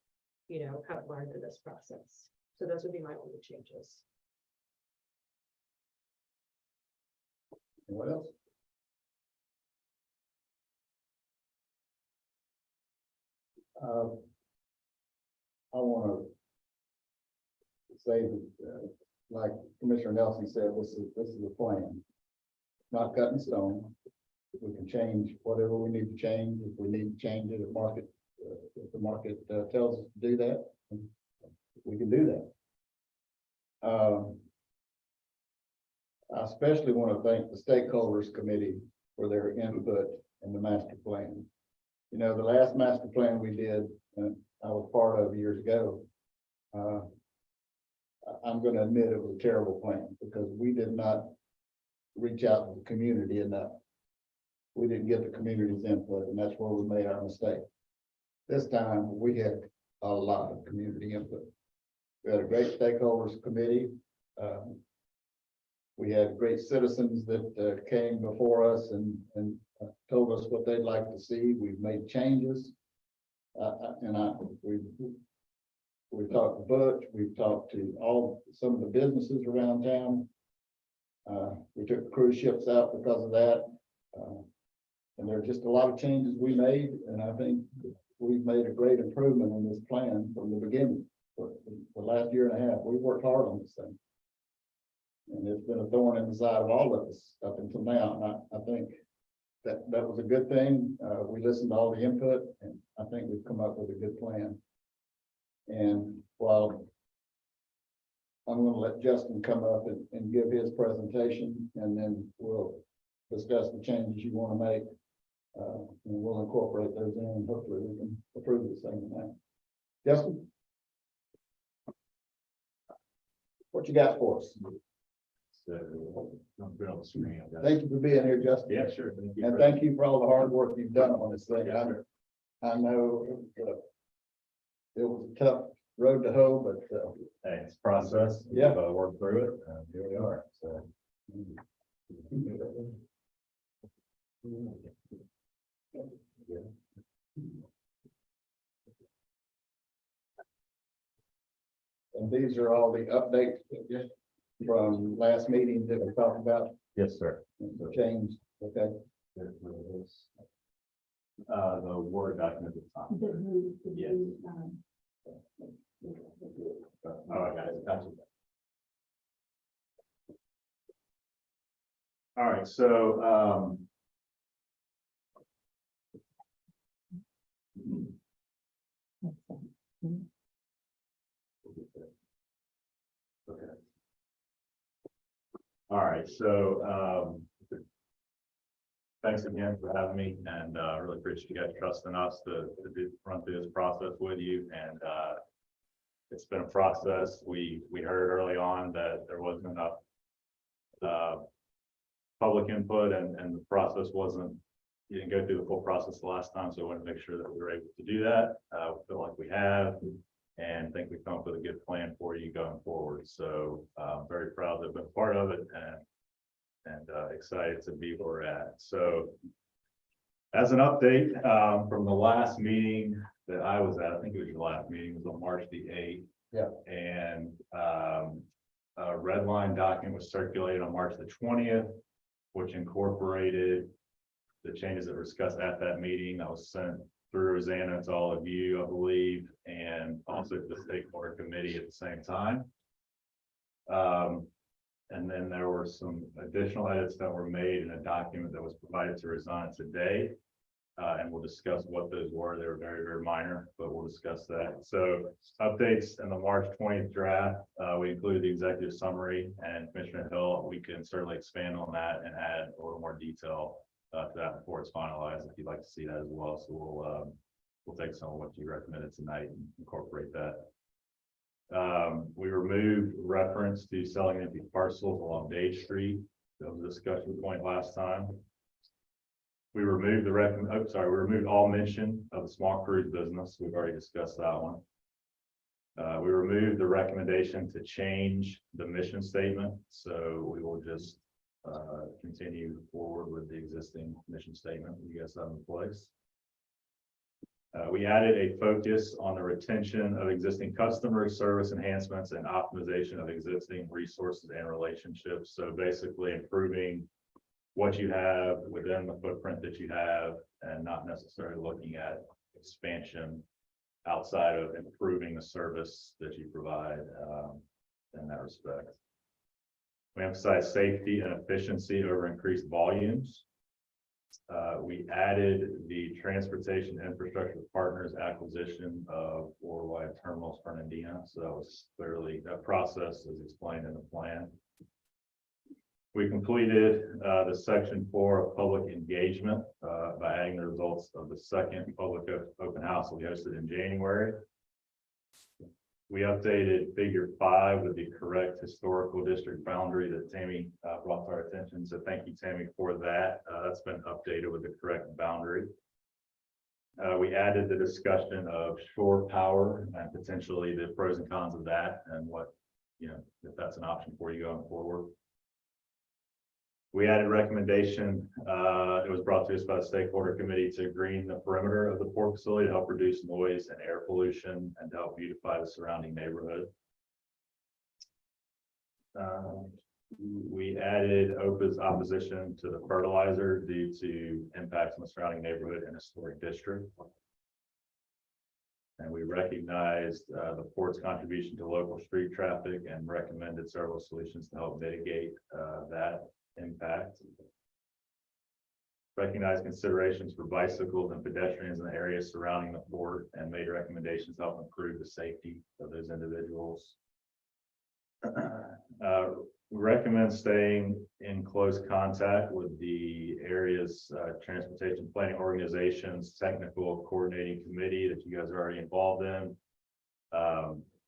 have learned in this process. So those would be my only changes. What else? I want to say that, like Commissioner Nelson said, this is a plan. Not cut in stone. We can change whatever we need to change. If we need to change it, if the market tells us to do that, we can do that. I especially want to thank the stakeholders committee for their input in the master plan. The last master plan we did, I was part of years ago. I'm going to admit it was a terrible plan because we did not reach out to the community enough. We didn't get the community's input, and that's where we made our mistake. This time, we had a lot of community input. We had a great stakeholders committee. We had great citizens that came before us and told us what they'd like to see. We've made changes. We've talked to Butch, we've talked to some of the businesses around town. We took cruise ships out because of that. And there are just a lot of changes we made, and I think we've made a great improvement in this plan from the beginning. For the last year and a half, we've worked hard on this thing. And it's been a thorn in the side of all of us up until now, and I think that was a good thing. We listened to all the input, and I think we've come up with a good plan. And while I'm going to let Justin come up and give his presentation, and then we'll discuss the changes you want to make. And we'll incorporate those in, and hopefully we can approve this thing tonight. Justin? What you got for us? Thank you for being here, Justin. Yeah, sure. Thank you. And thank you for all the hard work you've done on this thing. I know it was a tough road to hoe, but Hey, it's a process. Yeah. We've, worked through it, and here we are, so. and these are all the updates from last meeting that we talked about, Yes, sir. the change, okay? The Word document at the top. Yes. All right, guys, gotcha. All right, so, okay. All right, so, thanks again for having me, and really appreciate you guys trusting us to run through this process with you. And it's been a process. We heard early on that there wasn't enough public input, and the process you didn't go through the full process the last time, so I want to make sure that we were able to do that. We feel like we have, and think we've come up with a good plan for you going forward. So I'm very proud to have been part of it, and excited to be where we're at. So as an update from the last meeting that I was at, I think it was your last meeting, it was on March the 8th. Yeah. And a red line document was circulated on March the 20th, which incorporated the changes that were discussed at that meeting. That was sent through Rosanna to all of you, I believe, and also to the stakeholder committee at the same time. And then there were some additional edits that were made in a document that was provided to Rosanna today. and we'll discuss what those were. They were very, very minor, but we'll discuss that. So updates in the March 20th draft, we included the executive summary, and Commissioner Hill, we can certainly expand on that and add a little more detail to that before it's finalized, if you'd like to see that as well. So we'll take some of what you recommended tonight and incorporate that. We removed reference to selling empty parcels along Dade Street. That was a discussion point last time. We removed we removed all mention of the small cruise business. We've already discussed that one. We removed the recommendation to change the mission statement, so we will just continue forward with the existing mission statement you guys have in place. We added a focus on the retention of existing customers, service enhancements, and optimization of existing resources and relationships. So basically improving what you have within the footprint that you have, and not necessarily looking at expansion outside of improving the service that you provide in that respect. We emphasize safety and efficiency over increased volumes. We added the Transportation Infrastructure Partners acquisition of Worldwide Terminals Fernandina. So that was clearly, that process is explained in the plan. We completed the section 4 of public engagement by adding the results of the second public open house that we hosted in January. We updated figure 5 with the correct historical district boundary that Tammy brought to our attention. So thank you, Tammy, for that. That's been updated with the correct boundary. We added the discussion of shore power and potentially the pros and cons of that, and what, you know, if that's an option for you going forward. We added recommendation, it was brought to us by the stakeholder committee, to green the perimeter of the port facility to help reduce noise and air pollution and to help beautify the surrounding neighborhood. We added OPA's opposition to the fertilizer due to impacts on the surrounding neighborhood and historic district. And we recognized the port's contribution to local street traffic and recommended several solutions to help mitigate that impact. Recognize considerations for bicycles and pedestrians in the areas surrounding the port, and made recommendations to help improve the safety of those individuals. We recommend staying in close contact with the area's transportation planning organizations, technical coordinating committee that you guys are already involved in.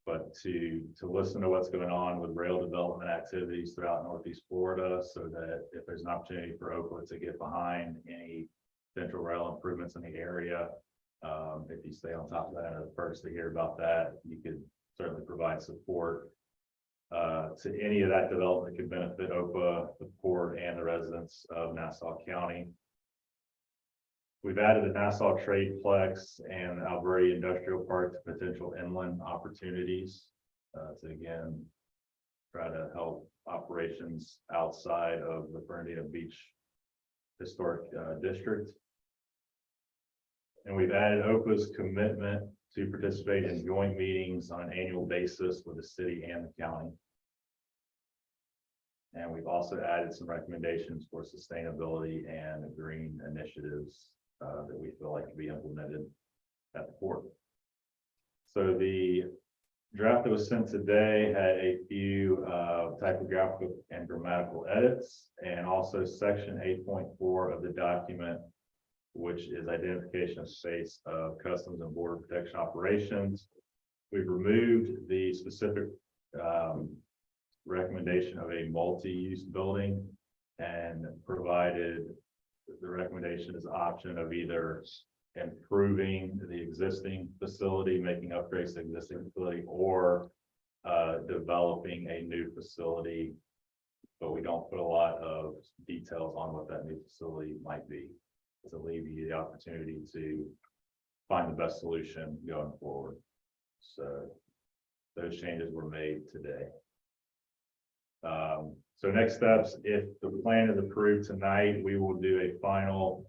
But to listen to what's going on with rail development activities throughout Northeast Florida, so that if there's an opportunity for Oakland to get behind any central rail improvements in the area, if you stay on top of that, and the first to hear about that, you could certainly provide support to any of that development that could benefit OPA, the port, and the residents of Nassau County. We've added the Nassau Tradeplex and Alberti Industrial Park to potential inland opportunities to again try to help operations outside of the Fernandina Beach Historic District. And we've added OPA's commitment to participate in joint meetings on an annual basis with the city and the county. And we've also added some recommendations for sustainability and green initiatives that we feel like can be implemented at the port. So the draft that was sent today had a few typographical and grammatical edits, and also section 8.4 of the document, which is identification of space of Customs and Border Protection operations. We've removed the specific recommendation of a multi-use building and provided the recommendation is option of either improving the existing facility, making upgrades to the existing facility, or developing a new facility, but we don't put a lot of details on what that new facility might be, to leave you the opportunity to find the best solution going forward. So those changes were made today. So next steps, if the plan is approved tonight, we will do a final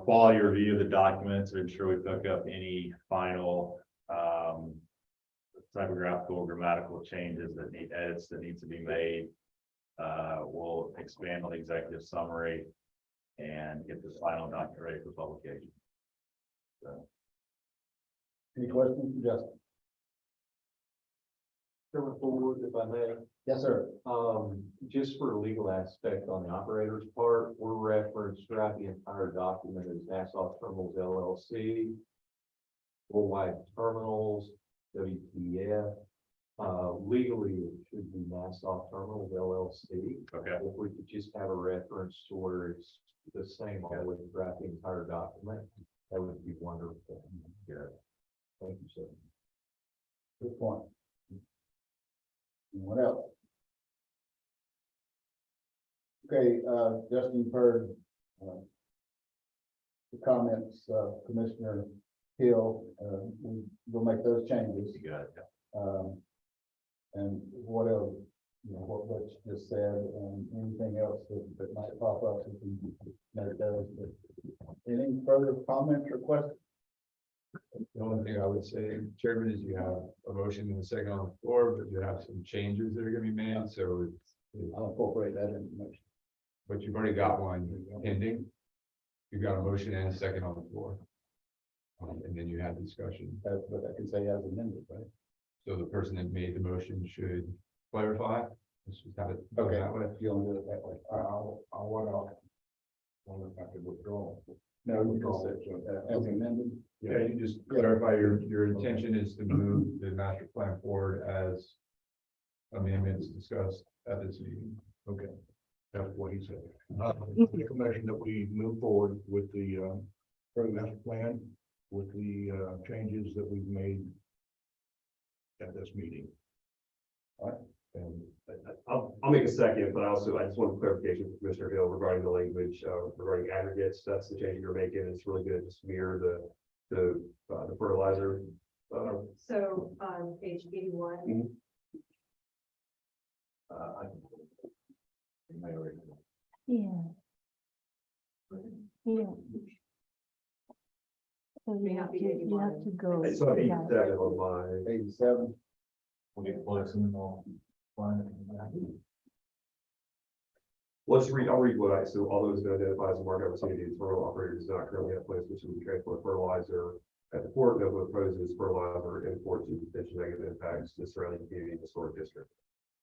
quality review of the document to ensure we pick up any final typographical, grammatical changes that need edits that need to be made. We'll expand on the executive summary and get this final document ready for publication. Any questions for Justin? Chairman Forward, if I may. Yes, sir. Just for a legal aspect on the operator's part, we're referenced throughout the entire document as Nassau Terminals LLC, Worldwide Terminals, WTF. Legally, it should be Nassau Terminals LLC. Okay. If we could just have a reference to where it's the same all the way throughout the entire document, that would be wonderful. Yeah. Thank you, sir. Good point. What else? Okay, Justin, you've heard the comments, Commissioner Hill, we'll make those changes. You got it. And what else, what you just said, and anything else that might pop up, we can note those. But any further comments or questions? The only thing I would say, Chairman, is you have a motion and a second on the floor, but you have some changes that are gonna be made, so I'll incorporate that information. but you've already got one pending. You've got a motion and a second on the floor. And then you have discussion. But I can say as amended, right? So the person that made the motion should clarify. Let's just have it go Okay, that way. you'll do it that way. I'll wonder if I could withdraw. No, you just said, as amended. Yeah, you just clarify your intention is to move the master plan forward as amendments discussed at this meeting. Okay, that's what he said. Make a motion that we move forward with the master plan with the changes that we've made at this meeting. All right. And I'll make a second, but I just want clarification from Commissioner Hill regarding the language, regarding aggregates. That's the change you're making. It's really good to smear the fertilizer. So on page 81, Yeah. Yeah. So May not be you have to go. It's on yeah. 87 on my. 87. We'll get close and all. Let's read, I'll read what so all those who identify as a market opportunities for rural operators do not currently have plans which will transport fertilizer at the port, no proposes fertilizer import to potential negative impacts to surrounding community and historic district.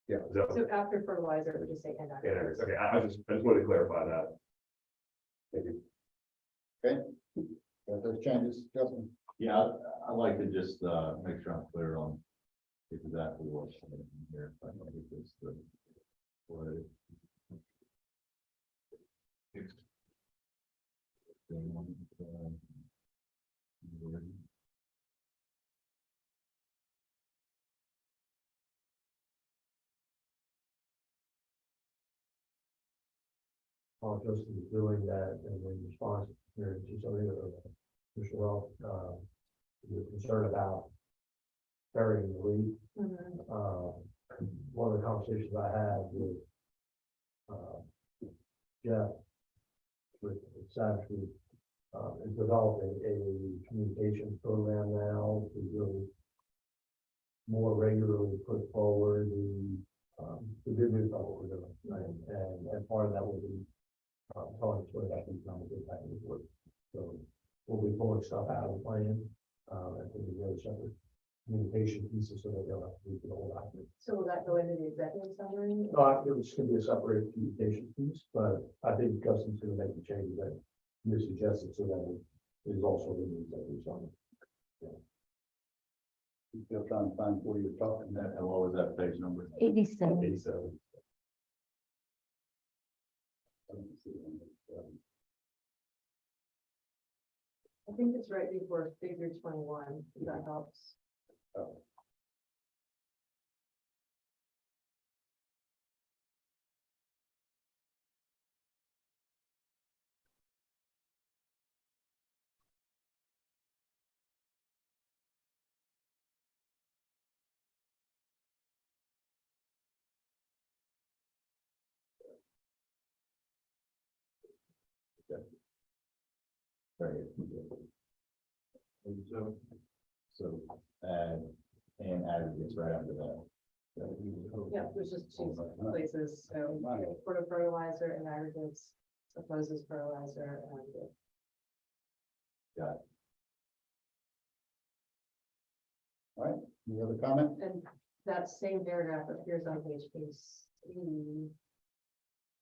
Yeah. Is that- so after fertilizer, we just say and yeah, aggregates. okay, I just wanted to clarify that. Thank you. Got those changes, Justin? Yeah, I'd like to just make sure I'm clear on exactly what's in here. I know because what While Justin is doing that, and in response to something that Mr. Well, you're concerned about burying the lead. One of the conversations I had with Jeff with Savage Group is developing a communications program now to really more regularly put forward the good news about what we're doing, right? And part of that will be telling us what that economic impact is worth. So we'll be pulling stuff out of the plan, and putting together separate communication pieces so that they'll have to read the whole document. So will that go into the executive summary? It was gonna be a separate communication piece, but I think Justin's gonna make the change that you suggested so that it is also in the executive summary. Still trying to find where you're talking about. and what was that page number? 87. 87. I think it's right before figure 21, if that helps. So and aggregates right after that. Yeah, there's just two places, so port of fertilizer and aggregates. opposes fertilizer and. Any other comment? And that same paragraph appears on page 7,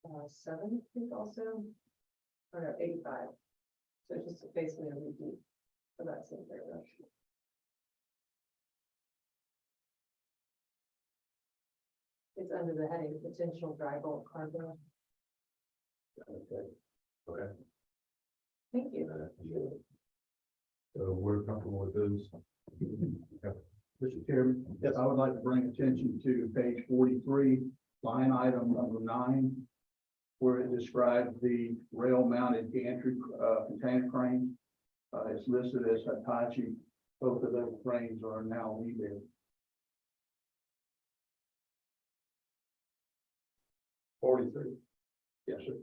I think also. Or no, 85. So it's just basically a repeat of that same paragraph. It's under the heading potential dry bulk cargo. Okay. Thank you. So we're comfortable with those. Mr. Chairman, I would like to bring attention to page 43, line item number 9, where it describes the rail-mounted gantry container crane. It's listed as Hitachi. Both of those cranes are now Weebed. 43. Yes, sir.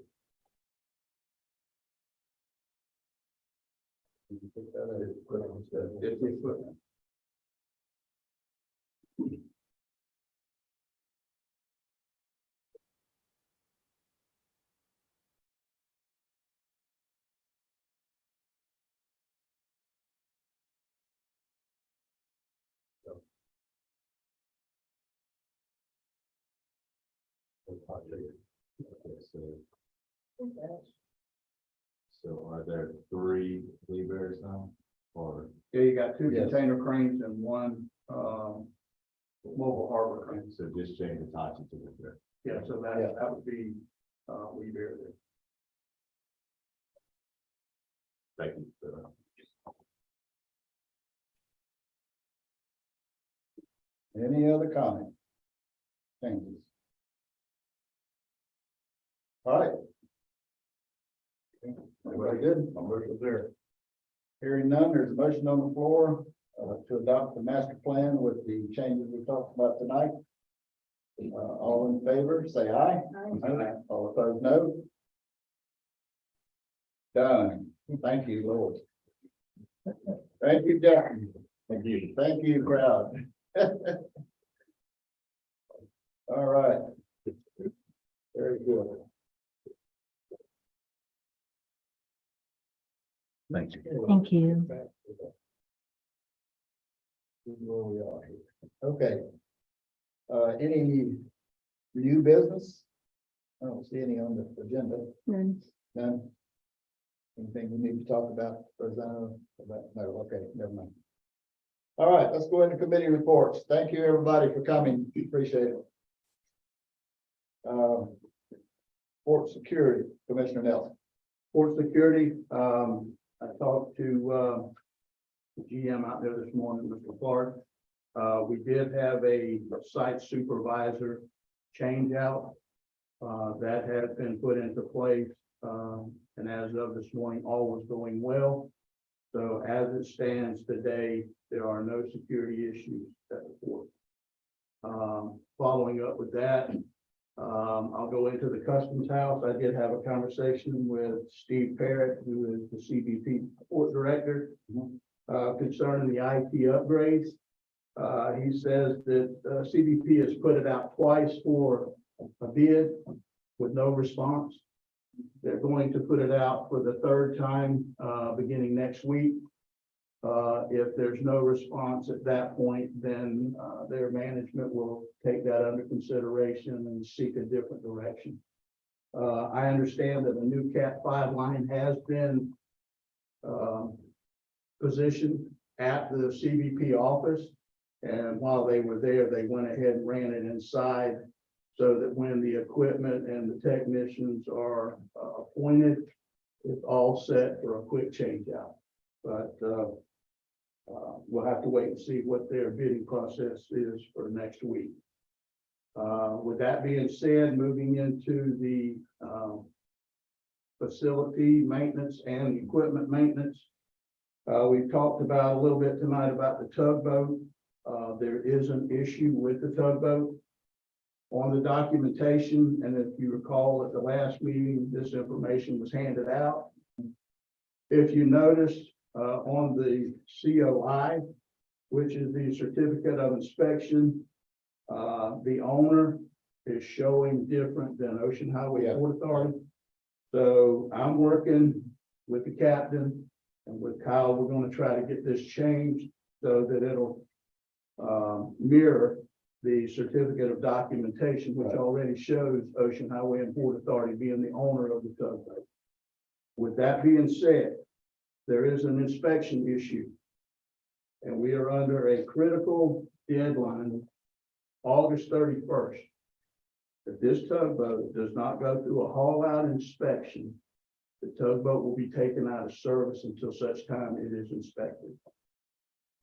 It's the equipment. So are there 3 Weavers now? Or, Yeah, you got 2 Yes. container cranes and 1 mobile harbor crane. so just change Hitachi to Weaver? Yeah, so that would be Weebed there. Thank you for that. Any other comment? Changes? All right. Very good. I'm looking there. Hearing none, there's a motion on the floor to adopt the master plan with the changes we talked about tonight. All in favor, say aye. Aye. All opposed, no. Done. Thank you, Lord. Thank you, Jack. Thank you. Thank you, crowd. All right. Very good. Thank you. Thank you. Where we are here. Okay. Any new business? I don't see any on the agenda. None. None? Anything we need to talk about, Rosanna? No, okay, never mind. All right, let's go into committee reports. Thank you, everybody, for coming. Appreciate it. Port Security, Commissioner Nelson. Port Security, I talked to the GM out there this morning, Mr. Clark. We did have a site supervisor change out. That has been put into place, and as of this morning, all was going well. So as it stands today, there are no security issues at the port. Following up with that, I'll go into the customs house. I did have a conversation with Steve Parrott, who is the CBP port director, concerning the IT upgrades. He says that CBP has put it out twice for a bid with no response. They're going to put it out for the 3rd time, beginning next week. If there's no response at that point, then their management will take that under consideration and seek a different direction. I understand that the new Cat 5 line has been positioned at the CBP office. And while they were there, they went ahead and ran it inside so that when the equipment and the technicians are appointed, it's all set for a quick change out. But we'll have to wait and see what their bidding process is for next week. With that being said, moving into the facility maintenance and equipment maintenance. We've talked about a little bit tonight about the tugboat. There is an issue with the tugboat on the documentation, and if you recall at the last meeting, this information was handed out. If you noticed on the COI, which is the certificate of inspection, the owner is showing different than Ocean Highway Port Authority. So I'm working with the captain and with Kyle, we're gonna try to get this changed so that it'll mirror the certificate of documentation, which already shows Ocean Highway and Port Authority being the owner of the tugboat. With that being said, there is an inspection issue. And we are under a critical deadline, August 31st. If this tugboat does not go through a haul out inspection, the tugboat will be taken out of service until such time it is inspected.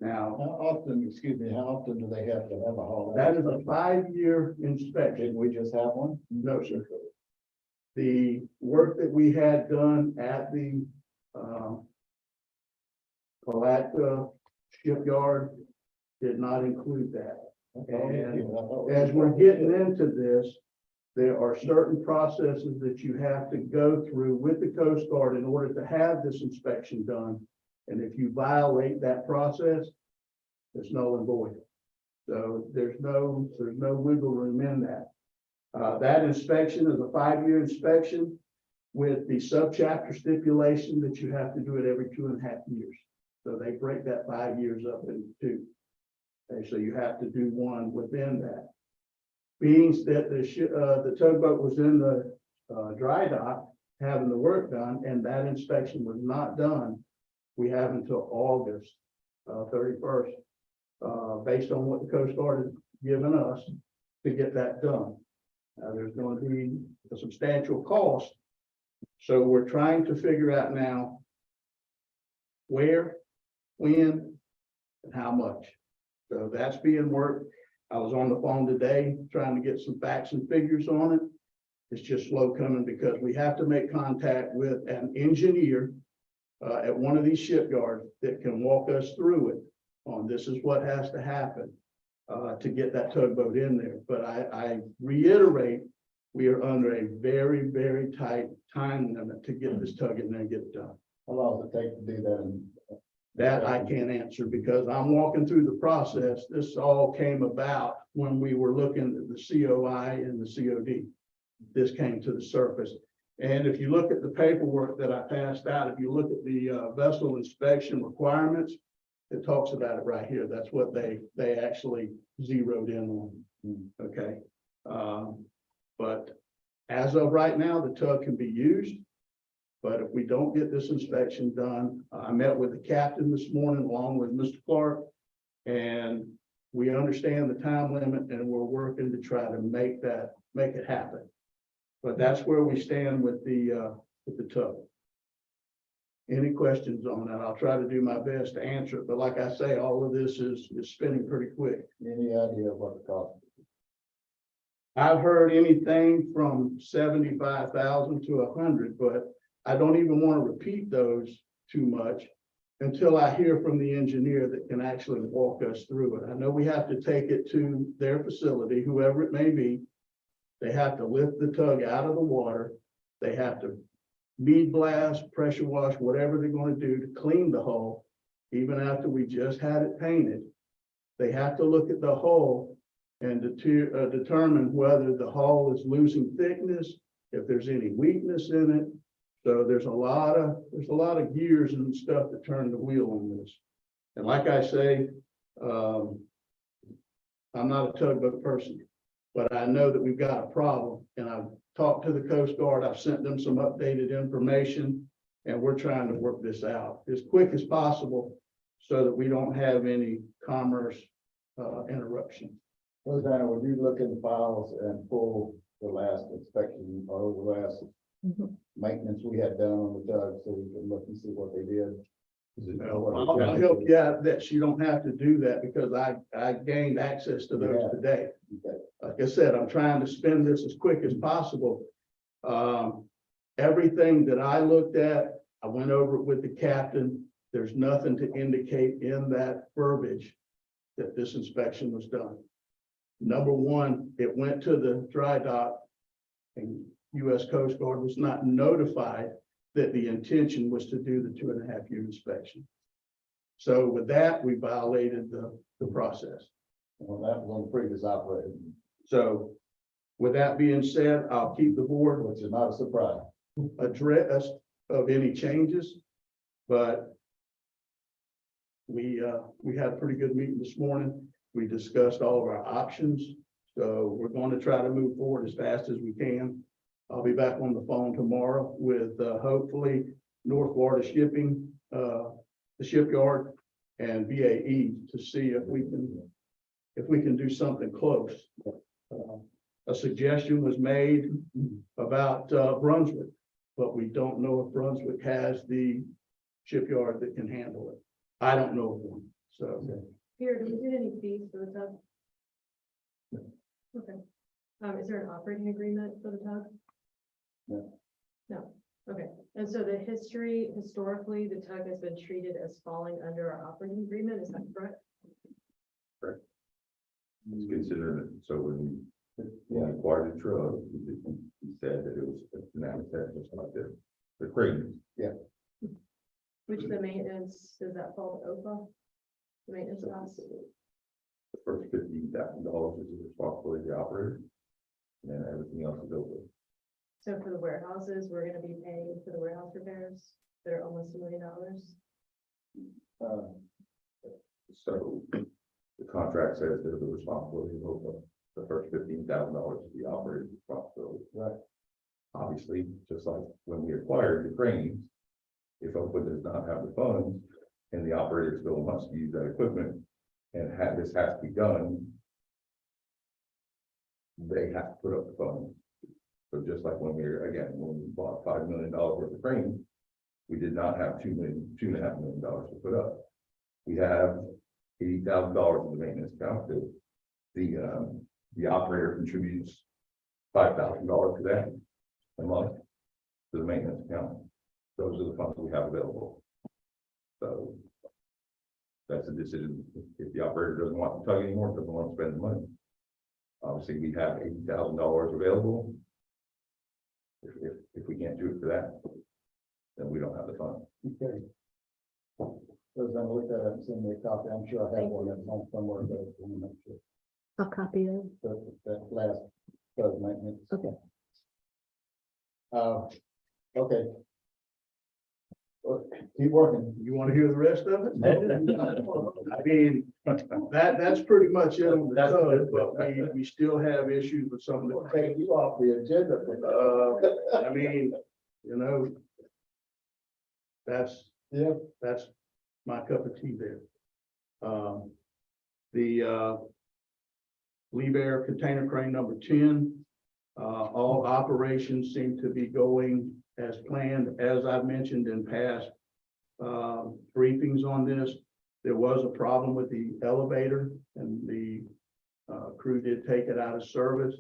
Now, How often, excuse me, how often do they have to have a haul? that is a 5-year inspection. Didn't we just have one? No, sir. The work that we had done at the Palatka shipyard did not include that. And as we're getting into this, there are certain processes that you have to go through with the Coast Guard in order to have this inspection done. And if you violate that process, it's null and void. So there's no wiggle room in that. That inspection is a 5-year inspection with the subchapter stipulation that you have to do it every 2.5 years. So they break that 5 years up into 2. And so you have to do one within that. Being that the tugboat was in the dry dock having the work done and that inspection was not done, we have until August 31st, based on what the Coast Guard has given us to get that done. There's going to be a substantial cost. So we're trying to figure out now where, when, and how much. So that's being worked. I was on the phone today trying to get some facts and figures on it. It's just slow coming because we have to make contact with an engineer at one of these shipyards that can walk us through it on this is what has to happen to get that tugboat in there. But I reiterate, we are under a very, very tight time limit to get this tug in there and get it done. How long does it take to do that? That I can't answer because I'm walking through the process. This all came about when we were looking at the COI and the COD. This came to the surface. And if you look at the paperwork that I passed out, if you look at the vessel inspection requirements, it talks about it right here. That's what they actually zeroed in on. Okay. But as of right now, the tug can be used. But if we don't get this inspection done, I met with the captain this morning along with Mr. Clark. And we understand the time limit and we're working to try to make it happen. But that's where we stand with the tug. Any questions on that? I'll try to do my best to answer it. But like I say, all of this is spinning pretty quick. Any idea what the cost? I've heard anything from 75,000 to 100, but I don't even want to repeat those too much until I hear from the engineer that can actually walk us through it. I know we have to take it to their facility, whoever it may be. They have to lift the tug out of the water. They have to bead blast, pressure wash, whatever they're going to do to clean the hull. Even after we just had it painted, they have to look at the hull and determine whether the hull is losing thickness, if there's any weakness in it. So there's a lot of gears and stuff that turn the wheel on this. And like I say, I'm not a tugboat person, but I know that we've got a problem. And I've talked to the Coast Guard. I've sent them some updated information, and we're trying to work this out as quick as possible so that we don't have any commerce interruption. Rosanna, would you look in the files and pull the last inspection or the last maintenance we had done on the tug so we can look and see what they did? I'll help you out that you don't have to do that because I gained access to those today. Okay. Like I said, I'm trying to spin this as quick as possible. Everything that I looked at, I went over it with the captain. There's nothing to indicate in that verbiage that this inspection was done. Number one, it went to the dry dock and U.S. Coast Guard was not notified that the intention was to do the 2.5-year inspection. So with that, we violated the process. Well, that was on the previous operator, So with that being said, I'll keep the board. which is not a surprise. address of any changes, but we had a pretty good meeting this morning. We discussed all of our options, so we're going to try to move forward as fast as we can. I'll be back on the phone tomorrow with hopefully North Florida Shipping, the shipyard, and VAE to see if we can do something close. A suggestion was made about Brunswick, but we don't know if Brunswick has the shipyard that can handle it. I don't know of one, so. Here, do we get any fees for the tug? Okay. Is there an operating agreement for the tug? No. No, okay. And so historically, the tug has been treated as falling under our operating agreement, is that correct? It's considered, so when we acquired the truck, he said that it was now just like the crane. Which the maintenance, does that fall to OPA? The maintenance costs? The first $15,000 is the responsibility of the operator. And then everything else is over. So for the warehouses, we're gonna be paying for the warehouse repairs that are almost $1 million. So the contract says that the responsibility of OPA, the first $15,000 is the operator's responsibility. Right. Obviously, just like when we acquired the cranes, if OPA does not have the funds and the operator still wants to use that equipment and this has to be done, they have to put up the funds. So just like when we bought $5 million worth of cranes, we did not have $2.5 million to put up. We have $80,000 in the maintenance account that the operator contributes $5,000 to that a month to the maintenance account. Those are the funds we have available. So that's a decision. If the operator doesn't want the tug anymore, doesn't want to spend the money. Obviously, we have $80,000 available. If we can't do it for that, then we don't have the funds. Okay. Those I'm looking at, it, send me a copy. I'm sure I have one at home somewhere, but I want to make sure A copy of. that last does maintenance. Okay. Okay. Well, keep working. You want to hear the rest of it? I mean, that's pretty much it on the tug, but we still have issues with some of the. Take you off the agenda. I mean, you know, that's my cup of tea there. The Liebherr container crane number 10, all operations seem to be going as planned. As I've mentioned in past briefings on this, there was a problem with the elevator and the crew did take it out of service.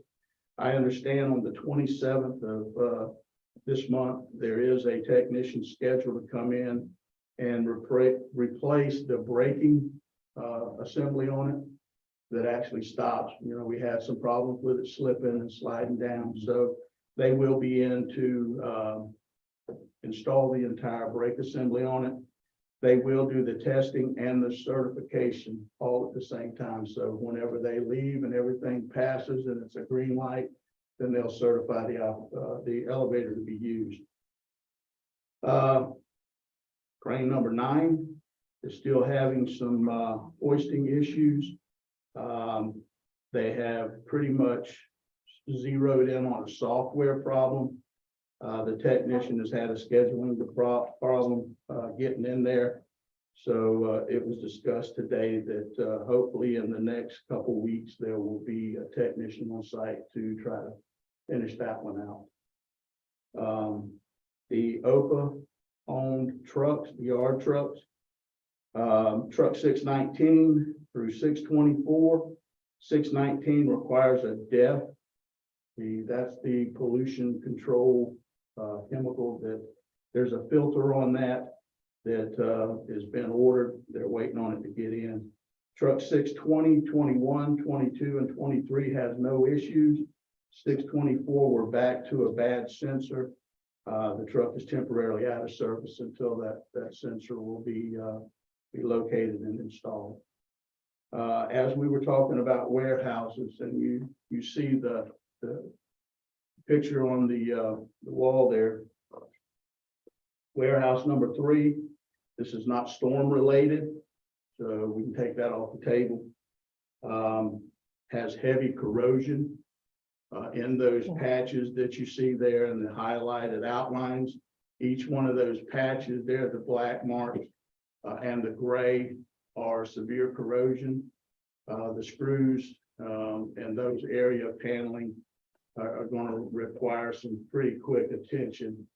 I understand on the 27th of this month, there is a technician scheduled to come in and replace the braking assembly on it that actually stops. You know, we had some problems with it slipping and sliding down. So they will be in to install the entire brake assembly on it. They will do the testing and the certification all at the same time. So whenever they leave and everything passes and it's a green light, then they'll certify the elevator to be used. Crane number 9 is still having some hoisting issues. They have pretty much zeroed in on a software problem. The technician has had a scheduling problem getting in there. So it was discussed today that hopefully in the next couple of weeks, there will be a technician on site to try to finish that one out. The OPA owned trucks, the yard trucks, truck 619 through 624. 619 requires a DEF. That's the pollution control chemical that there's a filter on that has been ordered. They're waiting on it to get in. Truck 620, 21, 22, and 23 has no issues. 624, we're back to a bad sensor. The truck is temporarily out of service until that sensor will be located and installed. As we were talking about warehouses, and you see the picture on the wall there, Warehouse number 3, this is not storm related, so we can take that off the table. Has heavy corrosion in those patches that you see there in the highlighted outlines. Each one of those patches there, the black marks and the gray are severe corrosion. The screws and those area paneling are going to require some pretty quick attention.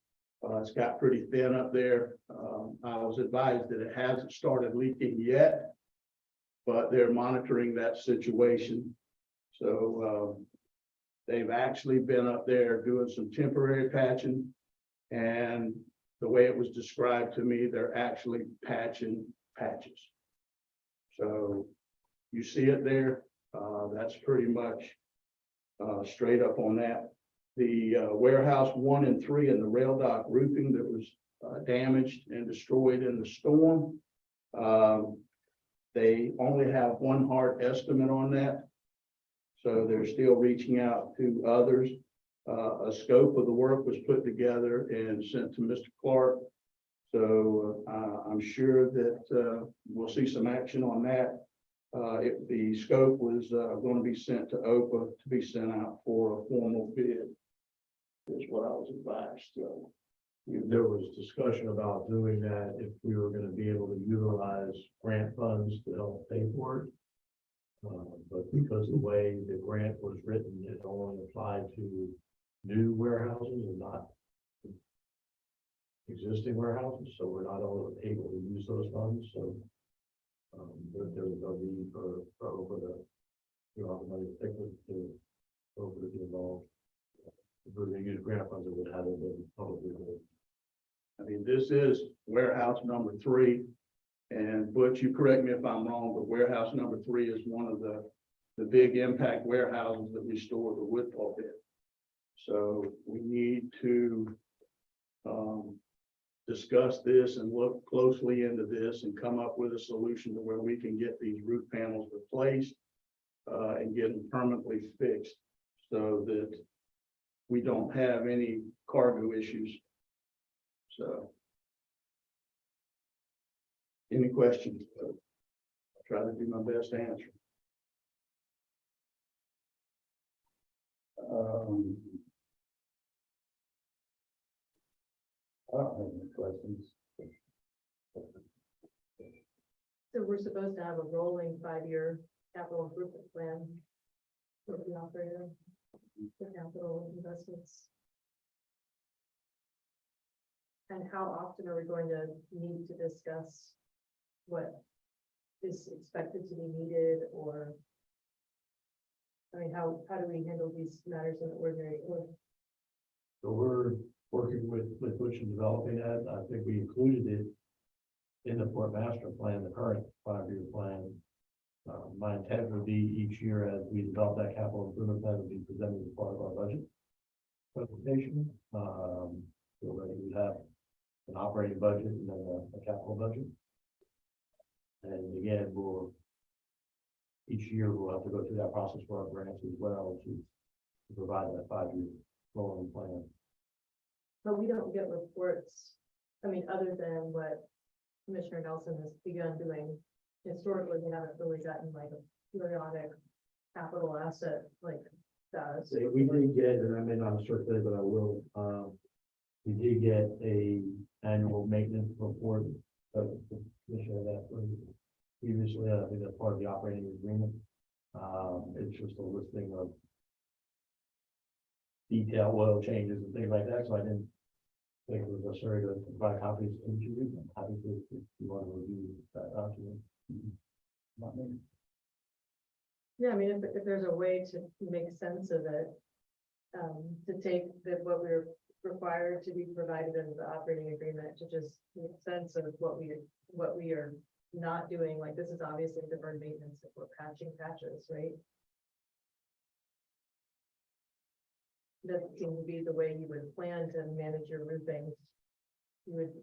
It's got pretty thin up there. I was advised that it hasn't started leaking yet, but they're monitoring that situation. So they've actually been up there doing some temporary patching. And the way it was described to me, they're actually patching patches. So you see it there. That's pretty much straight up on that. The warehouse 1 and 3 and the rail dock roofing that was damaged and destroyed in the storm. They only have one hard estimate on that. So they're still reaching out to others. A scope of the work was put together and sent to Mr. Clark. So I'm sure that we'll see some action on that. If the scope was going to be sent to OPA to be sent out for a formal bid, is what I was advised. So There was discussion about doing that if we were gonna be able to utilize grant funds to help pay for it. But because the way the grant was written, it only applied to new warehouses and not existing warehouses, so we're not able to use those funds, so. There was no need for over the, you know, the money to take it to over to be involved. If we were gonna use grant funds, it would have been probably. I mean, this is warehouse number 3. And Butch, you correct me if I'm wrong, but warehouse number 3 is one of the big impact warehouses that we store the wood pulp in. So we need to discuss this and look closely into this and come up with a solution to where we can get these roof panels replaced and get them permanently fixed so that we don't have any cargo issues. So. Any questions? I'll try to do my best to answer. I don't have any questions. So we're supposed to have a rolling 5-year capital improvement plan for the operator, for capital investments. And how often are we going to need to discuss what is expected to be needed, or I mean, how do we handle these matters in the ordinary course? So we're working with Butch and developing that. I think we included it in the Port Master Plan, the current 5-year plan. My intent would be each year as we develop that capital improvement plan to be presented as part of our budget presentation. So that we have an operating budget and then a capital budget. And again, each year we'll have to go through that process for our grants as well to provide that 5-year rolling plan. But we don't get reports, I mean, other than what Commissioner Nelson has begun doing. Historically, we haven't really gotten like a periodic capital asset like that. So we did get, and I may not have circulated, but I will, we did get a annual maintenance report of the commissioner that was previously, I think that's part of the operating agreement. It's just a listing of detailed oil changes and things like that, so I didn't think it was necessary to provide copies to you. I'm happy to, if you want to review that document. Not me. Yeah, I mean, if there's a way to make sense of it, to take what we're required to be provided in the operating agreement, to just make sense of what we are not doing, like this is obviously deferred maintenance if we're patching patches, right? Doesn't seem to be the way you would plan to manage your roofing. You would,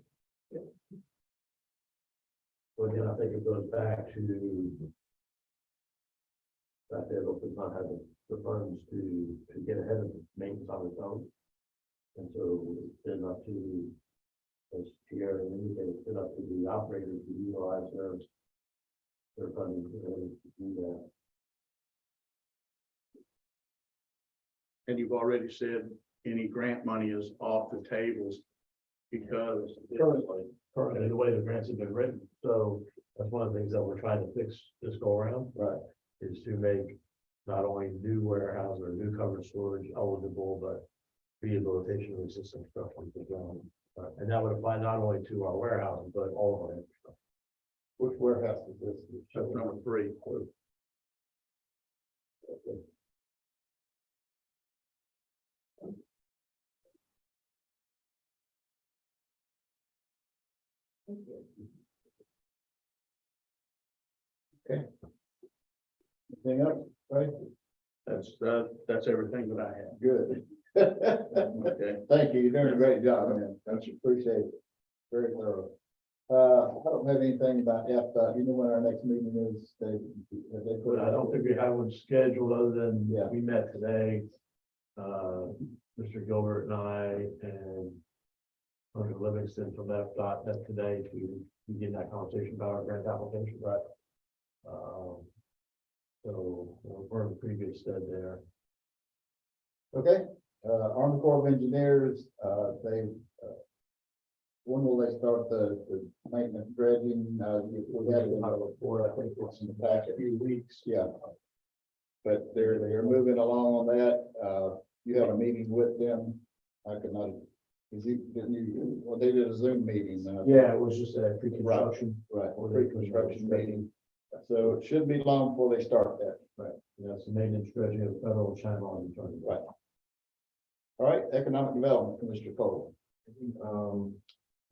So again, I think it goes back to that they does not have the funds to get ahead of maintenance on its own. And so it's been up to, as Chief here, and then we can put up to the operators to utilize their funding to do that. And you've already said any grant money is off the tables because Currently, the way the grants have been written, so that's one of the things that we're trying to fix this go around. Right. Is to make not only new warehouse or new covered storage eligible, but rehabilitation of existing structures as well. And that would apply not only to our warehouses, but all of our infrastructure. Which warehouse is this? that's number 3. Anything else, right? That's everything that I have. Good. Okay. Thank you, you're doing a great job, man. That's appreciate it. Very thorough. I don't have anything about FDOT. You know when our next meeting is, have they put it But I don't think we have one scheduled other than Yeah. we met today. Mr. Gilbert and I and Dr. Livingston from FDOT met today to begin that conversation about our grant application, right? So we're in a pretty good stead there. Okay, Army Corps of Engineers, when will they start the maintenance dredging? We had it in the report, I think it's in the back a few weeks, yeah. But they're moving along on that. You had a meeting with them. I could not, didn't you, well, they did a Zoom meeting. Yeah, it was just a pre-construction. Right, pre-construction meeting. So it shouldn't be long before they start that. Right, that's the maintenance dredging of federal channel. Right. All right, economic development, Mr. Cole.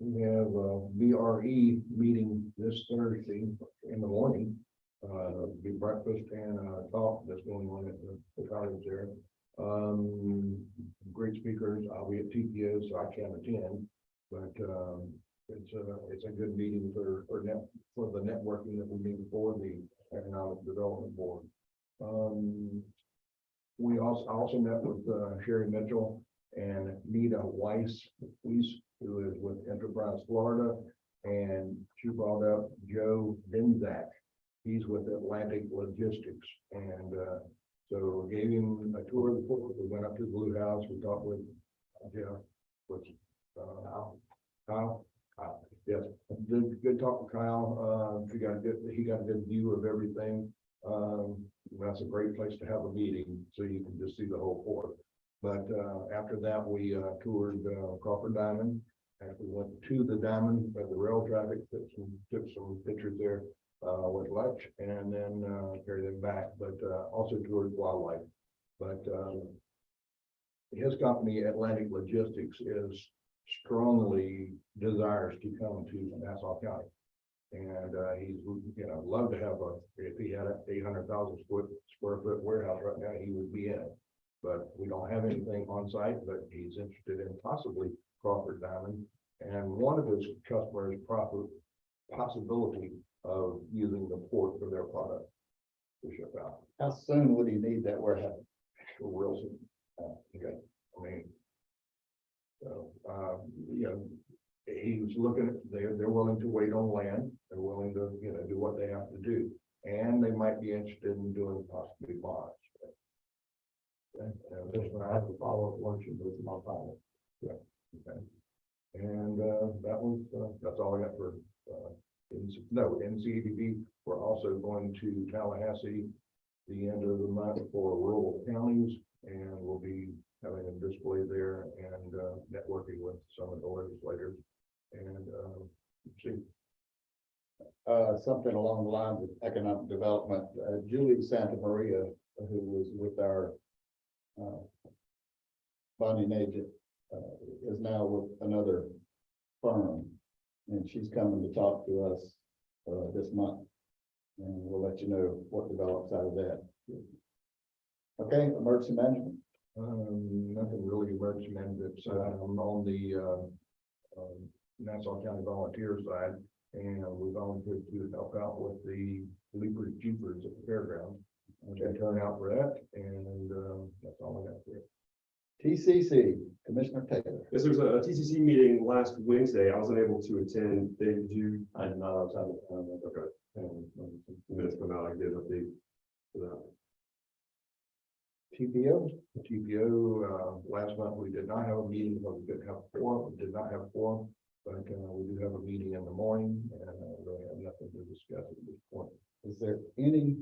We have a BRE meeting this Thursday in the morning. Be breakfast and talk that's going on at the college there. Great speakers. I'll be at TPO, so I can't attend, but it's a good meeting for the networking that we need for the Economic Development Board. We also met with Sherry Mitchell and Nita Weiss, who is with Enterprise Florida, and she brought up Joe Benzak. He's with Atlantic Logistics, and so gave him a tour of the port. We went up to the Blue House. We talked with Jeff, with Kyle. Yes, good talk with Kyle. He got a good view of everything. That's a great place to have a meeting, so you can just see the whole port. But after that, we toured Crawford Diamond, and we went to the diamond, the rail traffic, took some pictures there with lunch, and then carried them back, but also toured wildlife. But his company, Atlantic Logistics, is strongly desires to come to Nassau County. And he's, love to have if he had a 800,000 square foot warehouse right now, he would be in it. But we don't have anything on site, but he's interested in possibly Crawford Diamond. And one of his customers possibility of using the port for their product to ship out. How soon would he need that warehouse? Real soon. Okay, I mean, so, he was looking at, they're willing to wait on land, they're willing to, do what they have to do. And they might be interested in doing possibly bonds. Just when I have to follow up luncheon with my father. Yeah, okay. And that's all I got for, NCDB. We're also going to Tallahassee the end of the month for rural counties, and we'll be having a display there and networking with some of the legislators and see. Something along the lines of economic development. Julie Santa Maria, who was with our bonding agent, is now with another firm, and she's coming to talk to us this month, and we'll let you know what develops out of that. Okay, emergency management. Nothing really emergency management side. I'm on the Nassau County volunteer side, and we volunteered to help out with the Leapers Jeepers at the fairgrounds. Okay, turn out for that, and that's all I got there. TCC, Commissioner Taylor. Yes, there was a TCC meeting last Wednesday. I was unable to attend. Did you? I did not, I was out of town. Okay. Minutes come out, I did update for that. TPO, Last month, we did not have a meeting, but we did have forum, we did not have forum, but, we do have a meeting in the morning, and, really have nothing to discuss at this point. is there any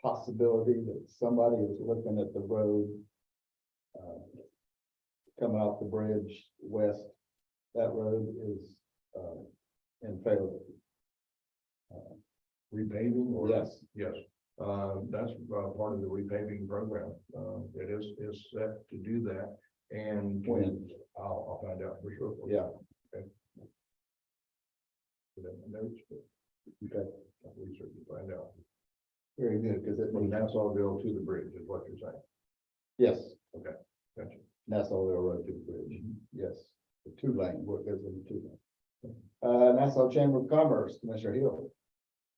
possibility that somebody is looking at the road coming off the bridge west? That road is in failure. Repaving or? Yes. Yes, that's, part of the repaving program, it is set to do that, and When? I'll find out for sure. Yeah. Notes, but Okay. I'll research and find out. Very good, because it From means, Nassauville to the bridge is what you're saying. yes, Gotcha. Nassau Railroad to the bridge. Yes, the two lane, what goes in the two lane. Nassau Chamber of Commerce, Commissioner Hill.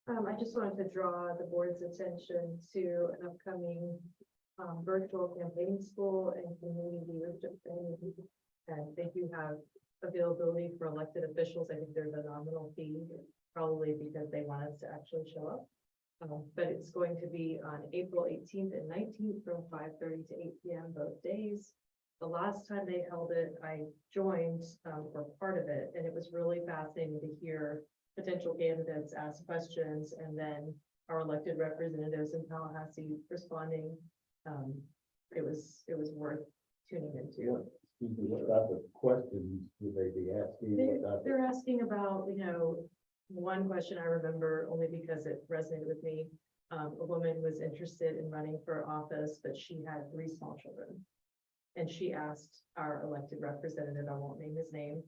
I just wanted to draw the board's attention to an upcoming virtual campaign school and community leadership training. And they do have availability for elected officials. I think there's a nominal fee, probably because they want us to actually show up. But it's going to be on April 18th and 19th from 5:30 to 8 p.m. both days. The last time they held it, I joined for part of it, and it was really fascinating to hear potential candidates ask questions, and then our elected representatives in Tallahassee responding. It was worth tuning into. Excuse me, what type of questions would they be asking? What type of- They're asking about, one question I remember only because it resonated with me. A woman was interested in running for office, but she had 3 small children. And she asked our elected representative, I won't name his name,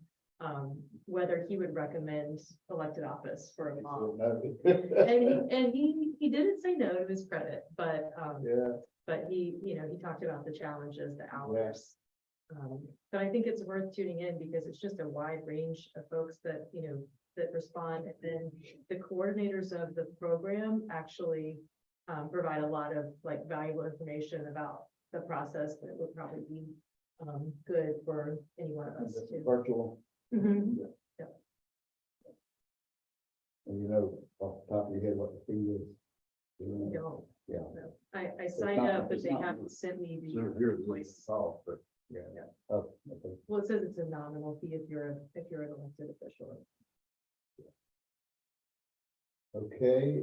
whether he would recommend elected office for a mom. And he didn't say no to his credit, but, Yeah, but he talked about the challenges, the hours. But I think it's worth tuning in because it's just a wide range of folks that, that respond. And then the coordinators of the program actually provide a lot of valuable information about the process that would probably be good for any one of us that's to. virtual, Mhm. and off the top of your head what the fee is. I don't. Yeah. No. I signed not- up, but it's they not- haven't sent me the. So here's the invoice. solve, but Oh, okay. Well, it says it's a nominal fee if you're an elected official. Okay,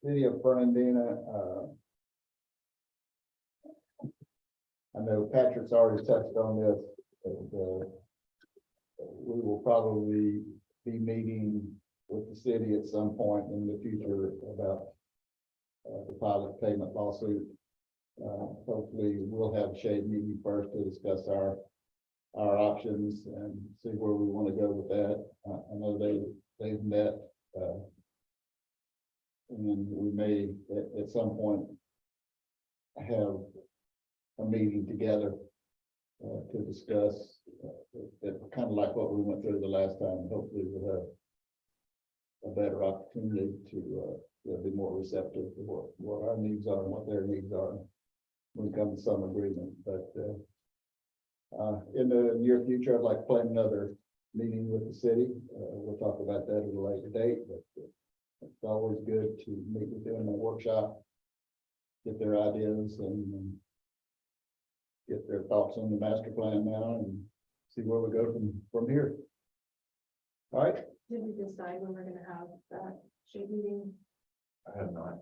City of Fernandina, I know Patrick's already touched on this, but, we will probably be meeting with the city at some point in the future about the pilot payment lawsuit. Hopefully we'll have a shade meeting first to discuss our options and see where we want to go with that. I know they've met, and we may at some point have a meeting together to discuss, kind of like what we went through the last time. Hopefully we'll have a better opportunity to be more receptive to what our needs are and what their needs are. We come to some agreement, but in the near future, I'd like to plan another meeting with the city. We'll talk about that at a later date, but it's always good to meet with them in a workshop, get their ideas and get their thoughts on the master plan now and see where we go from here. All right, Did we decide when we're gonna have that shade meeting? I have not.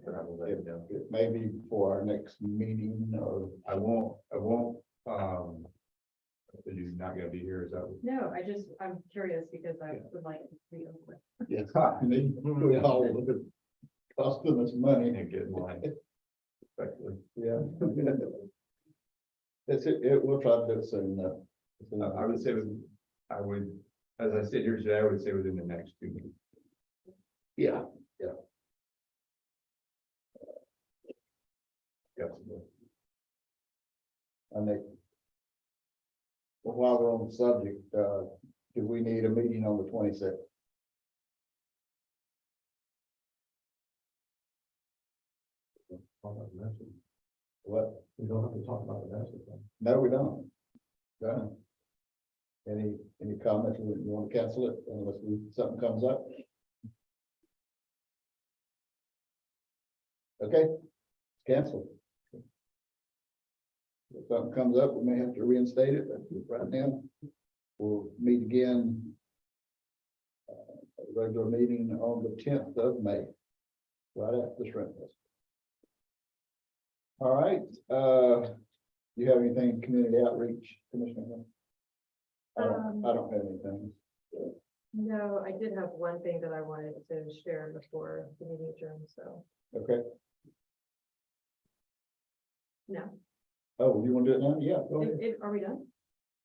But I will let you know. it may be for our next meeting or. I won't, you're not gonna be here, is that? No, I'm curious because I would like to be open. Yes, we all look at costing us money. And get in line. Respectfully. Yeah. We'll try to do it soon enough. I would say, as I sit here today, I would say within the next 2 weeks. Yeah. Yes. I think. Well, while we're on the subject, do we need a meeting on the 26th? What? We don't have to talk about the master plan. No, we don't. Done. Any comments? You want to cancel it unless something comes up? Okay, cancel. If something comes up, we may have to reinstate it, but right now, we'll meet again. Regular meeting on the 10th of May. Right after the Shrimp Fest. All right, you have anything, community outreach, Commissioner? I don't have anything. No, I did have one thing that I wanted to share before the meeting adjourned, so, Okay. no. Oh, you want to do it now? Yeah, go ahead. Are we done?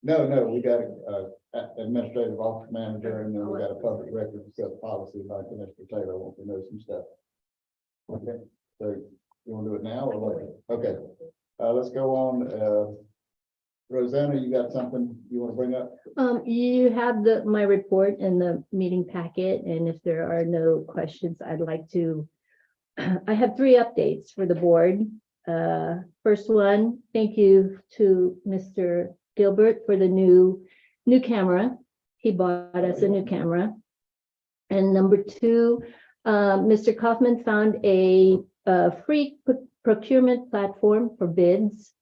No, we got administrative office manager and then we got a public record policy by Commissioner Taylor. Want to know some stuff. Okay, so you want to do it now or later? Okay, let's go on. Rosanna, you got something you want to bring up? You have my report in the meeting packet, and if there are no questions, I'd like to, I have 3 updates for the board. First one, thank you to Mr. Gilbert for the new camera. He bought us a new camera. And number 2, Mr. Kaufman found a free procurement platform for bids.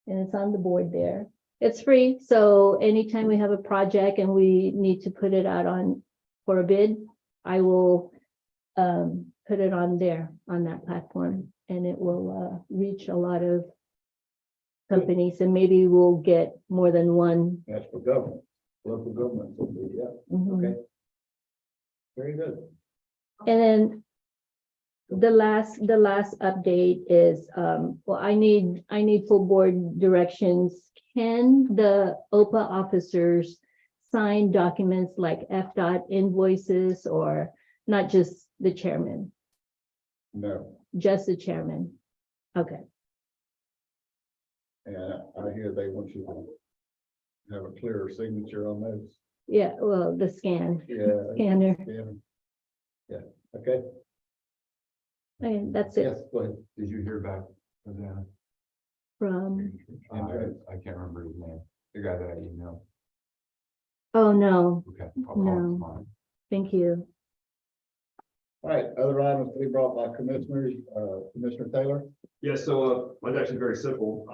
And it's on the board there. It's free, so anytime we have a project and we need to put it out for a bid, I will put it on there, on that platform, and it will reach a lot of companies, and maybe we'll get more than one. That's for government, local government. Yeah, Mhm. okay. Very good. And then the last update is, well, I need full board directions. Can the OPA officers sign documents like FDOT invoices, or not just the chairman, No, just the chairman? Okay, and I hear they want you to have a clearer signature on those. yeah, well, the scanner. Yeah. Yeah, okay. Okay, that's it Yes, go ahead. Did you hear back from them? from, I can't remember his name, the guy that I emailed. oh, no, Okay, I'll call him No. tomorrow. thank you. All right, other items to be brought by commissioners, Commissioner Taylor? Yeah, so, mine's actually very simple.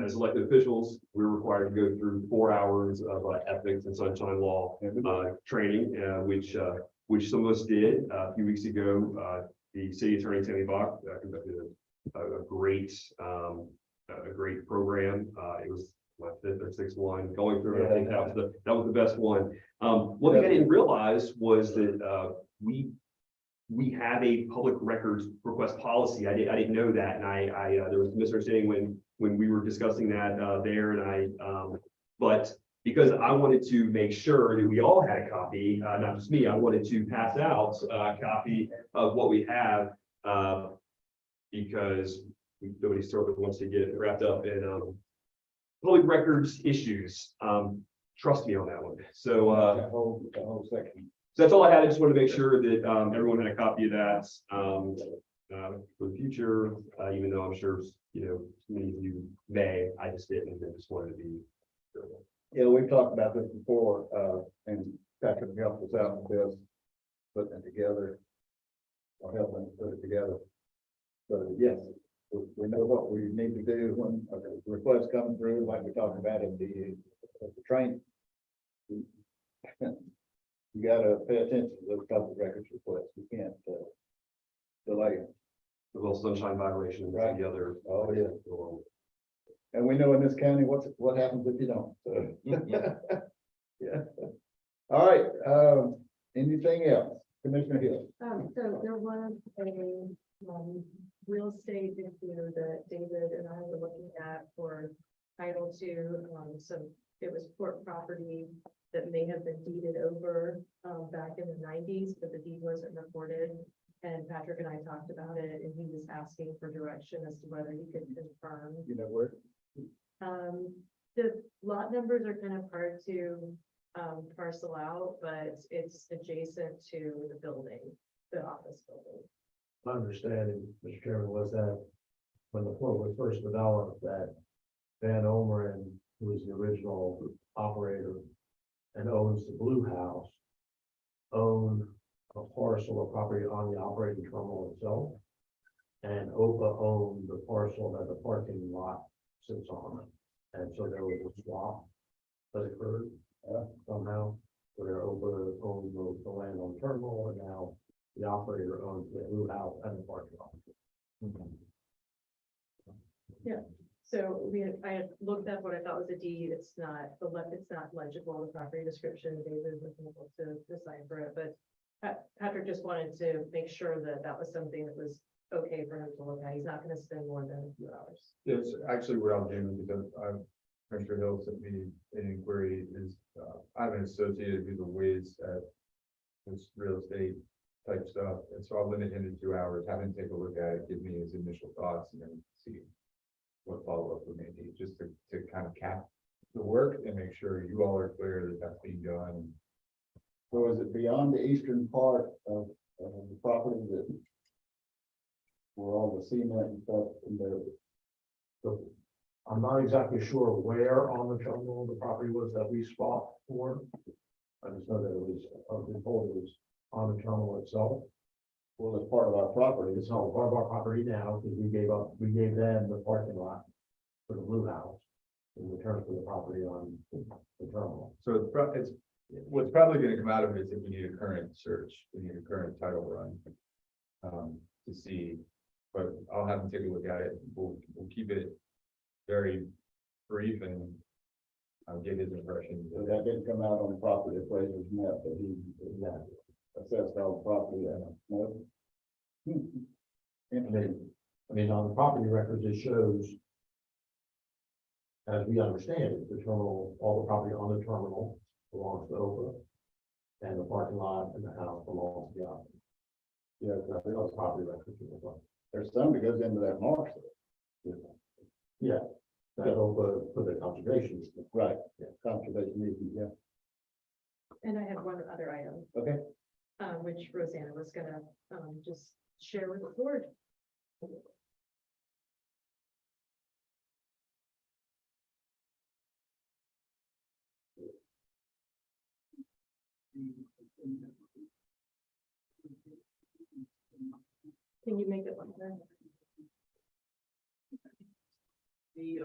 As elected officials, we're required to go through 4 hours of ethics and sunshine law, training, which some of us did a few weeks ago. The city attorney, Tammy Bach, conducted a great program. It was my 5th or 6th one going through, and I think that was the best one. One thing I didn't realize was that, we have a public records request policy. I didn't know that, and I there was a misunderstanding when we were discussing that there, and but because I wanted to make sure that we all had a copy, not just me, I wanted to pass out a copy of what we have, because nobody sort of wants to get wrapped up in public records issues. Trust me on that one. So The whole section. so that's all I had. I just wanted to make sure that everyone had a copy of that for the future, even though I'm sure, many of you may, I just didn't, and just wanted to be. Yeah, we've talked about this before, and Patrick helped us out with this, putting it together, or helping put it together. So yes, we know what we need to do when a request comes through, like we talked about in the training. You gotta pay attention to those public records requests. You can't delay them. The little sunshine violation Right. and the other. Oh, yeah. And we know in this county, what happens if you don't, so. Yeah. All right, anything else? Commissioner Hill? So there was a real estate issue that David and I were looking at for title II. So it was port property that may have been deeded over back in the 90s, but the deed wasn't recorded. And Patrick and I talked about it, and he was asking for direction as to whether he could confirm. You know where? The lot numbers are kind of hard to parcel out, but it's adjacent to the building, the office building. My understanding, Mr. Chairman, was that when the port was first developed, that Van Omeren, who was the original operator and owns the Blue House, owned a parcel of property on the operating terminal itself. And OPA owned the parcel that the parking lot sits on. And so there was a swap that occurred somehow, where OPA owned the land on the terminal, and now the operator owns the Blue House and the parking lot. So I had looked up what I thought was a deed. It's not, it's not legible, the property description. David was able to decipher it, but Patrick just wanted to make sure that that was something that was okay for him to look at. He's not gonna spend more than a few hours. Yes, actually what I'm doing, because Commissioner Hill sent me an inquiry, is, I'm an associate who's a whiz at this real estate type stuff, and so I'll limit him to 2 hours, have him take a look at it, give me his initial thoughts, and then see what follow-up we may need, just to kind of cap the work and make sure you all are clear that that's being done. So is it beyond the eastern part of the property that where all the cement and stuff in there? So I'm not exactly sure where on the terminal the property was that we swapped for. I just know that it was, I've been told it was on the terminal itself. Well, it's part of our property. It's all part of our property now, because we gave them the parking lot for the Blue House in return for the property on the terminal. So it's what's probably gonna come out of it is if we need a current search, we need a current title run. To see, but I'll have him take a look at it. We'll keep it very brief and I'll get his impression. So that didn't come out on the property appraiser's map, that he assessed all the property, no? I mean, on the property records, it shows, as we understand it, the terminal, all the property on the terminal belongs to OPA. And the parking lot and the house belongs to the operator. Yeah, That's the property records. there's some that goes into that marsh. Yeah, that OPA for the conservation. Right, conservation easement, yeah. And I had one other item, Okay. which Rosanna was gonna, just share with the board. Can you make it like that?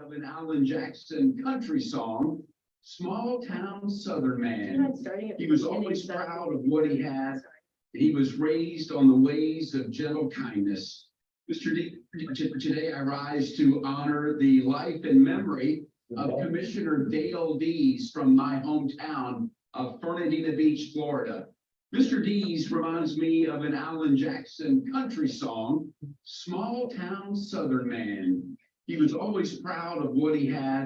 Of an Alan Jackson country song, Small Town Southern Do you Man. mind starting at the He was beginning always instead of- proud of what he had. He was raised on the ways of gentle kindness. Mr. D, today I rise to honor the life and memory of Commissioner Dale Dees from my hometown of Fernandina Beach, Florida. Mr. Dees reminds me of an Alan Jackson country song, Small Town Southern Man. He was always proud of what he had,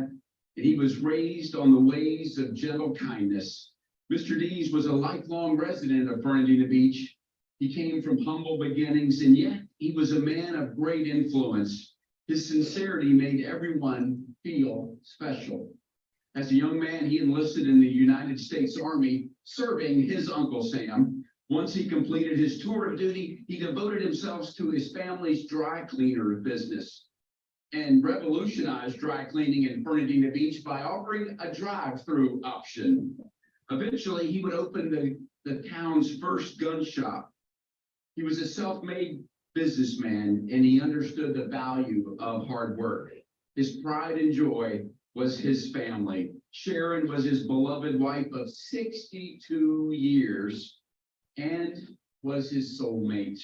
and he was raised on the ways of gentle kindness. Mr. Dees was a lifelong resident of Fernandina Beach. He came from humble beginnings, and yet he was a man of great influence. His sincerity made everyone feel special. As a young man, he enlisted in the United States Army, serving his Uncle Sam. Once he completed his tour of duty, he devoted himself to his family's dry cleaner business and revolutionized dry cleaning in Fernandina Beach by offering a drive-through option. Eventually, he would open the town's first gun shop. He was a self-made businessman, and he understood the value of hard work. His pride and joy was his family. Sharon was his beloved wife of 62 years and was his soulmate.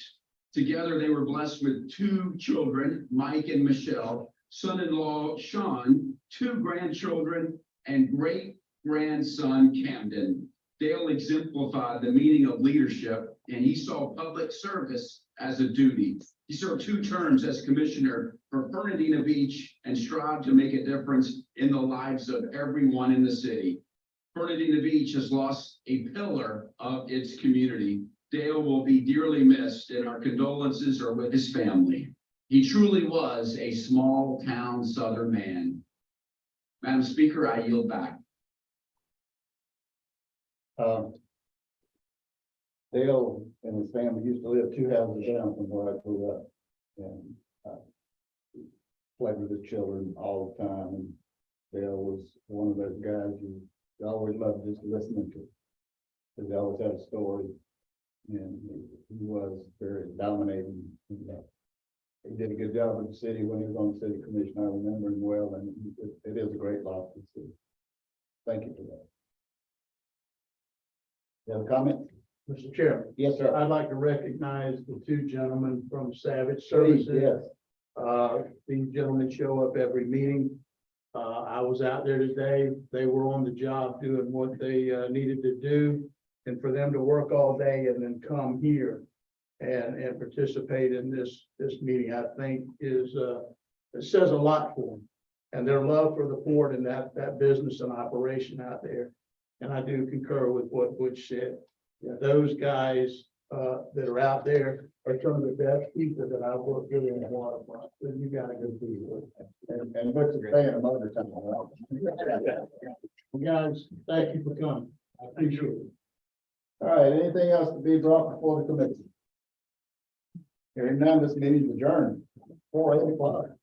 Together, they were blessed with 2 children, Mike and Michelle, son-in-law Sean, 2 grandchildren, and great-grandson Camden. Dale exemplified the meaning of leadership, and he saw public service as a duty. He served 2 terms as commissioner for Fernandina Beach and strived to make a difference in the lives of everyone in the city. Fernandina Beach has lost a pillar of its community. Dale will be dearly missed, and our condolences are with his family. He truly was a small town Southern man. Madam Speaker, I yield back. Dale and his family used to live 2 houses down from where I grew up. And played with his children all the time, and Dale was one of those guys you always loved just listening to. Because he always had a story, and he was very dominating. He did a good job with the city when he was on the city commission, I remember him well, and it is a great loss to see. Thank you for that. You have a comment? Mr. Chairman, Yes, sir. I'd like to recognize the two gentlemen from Savage Please, Services. yes. These gentlemen show up every meeting. I was out there today. They were on the job doing what they needed to do. And for them to work all day and then come here and participate in this meeting, I think is, it says a lot for them. And their love for the port and that business and operation out there. And I do concur with what Butch said. Those guys that are out there are some of the best people that I've worked with in the waterfront. So you gotta go be with them. And Butch is staying a motor time. Well, guys, thank you for coming. I appreciate it. All right, anything else to be brought before the committee? Hearing none, this meeting is adjourned, 4:08.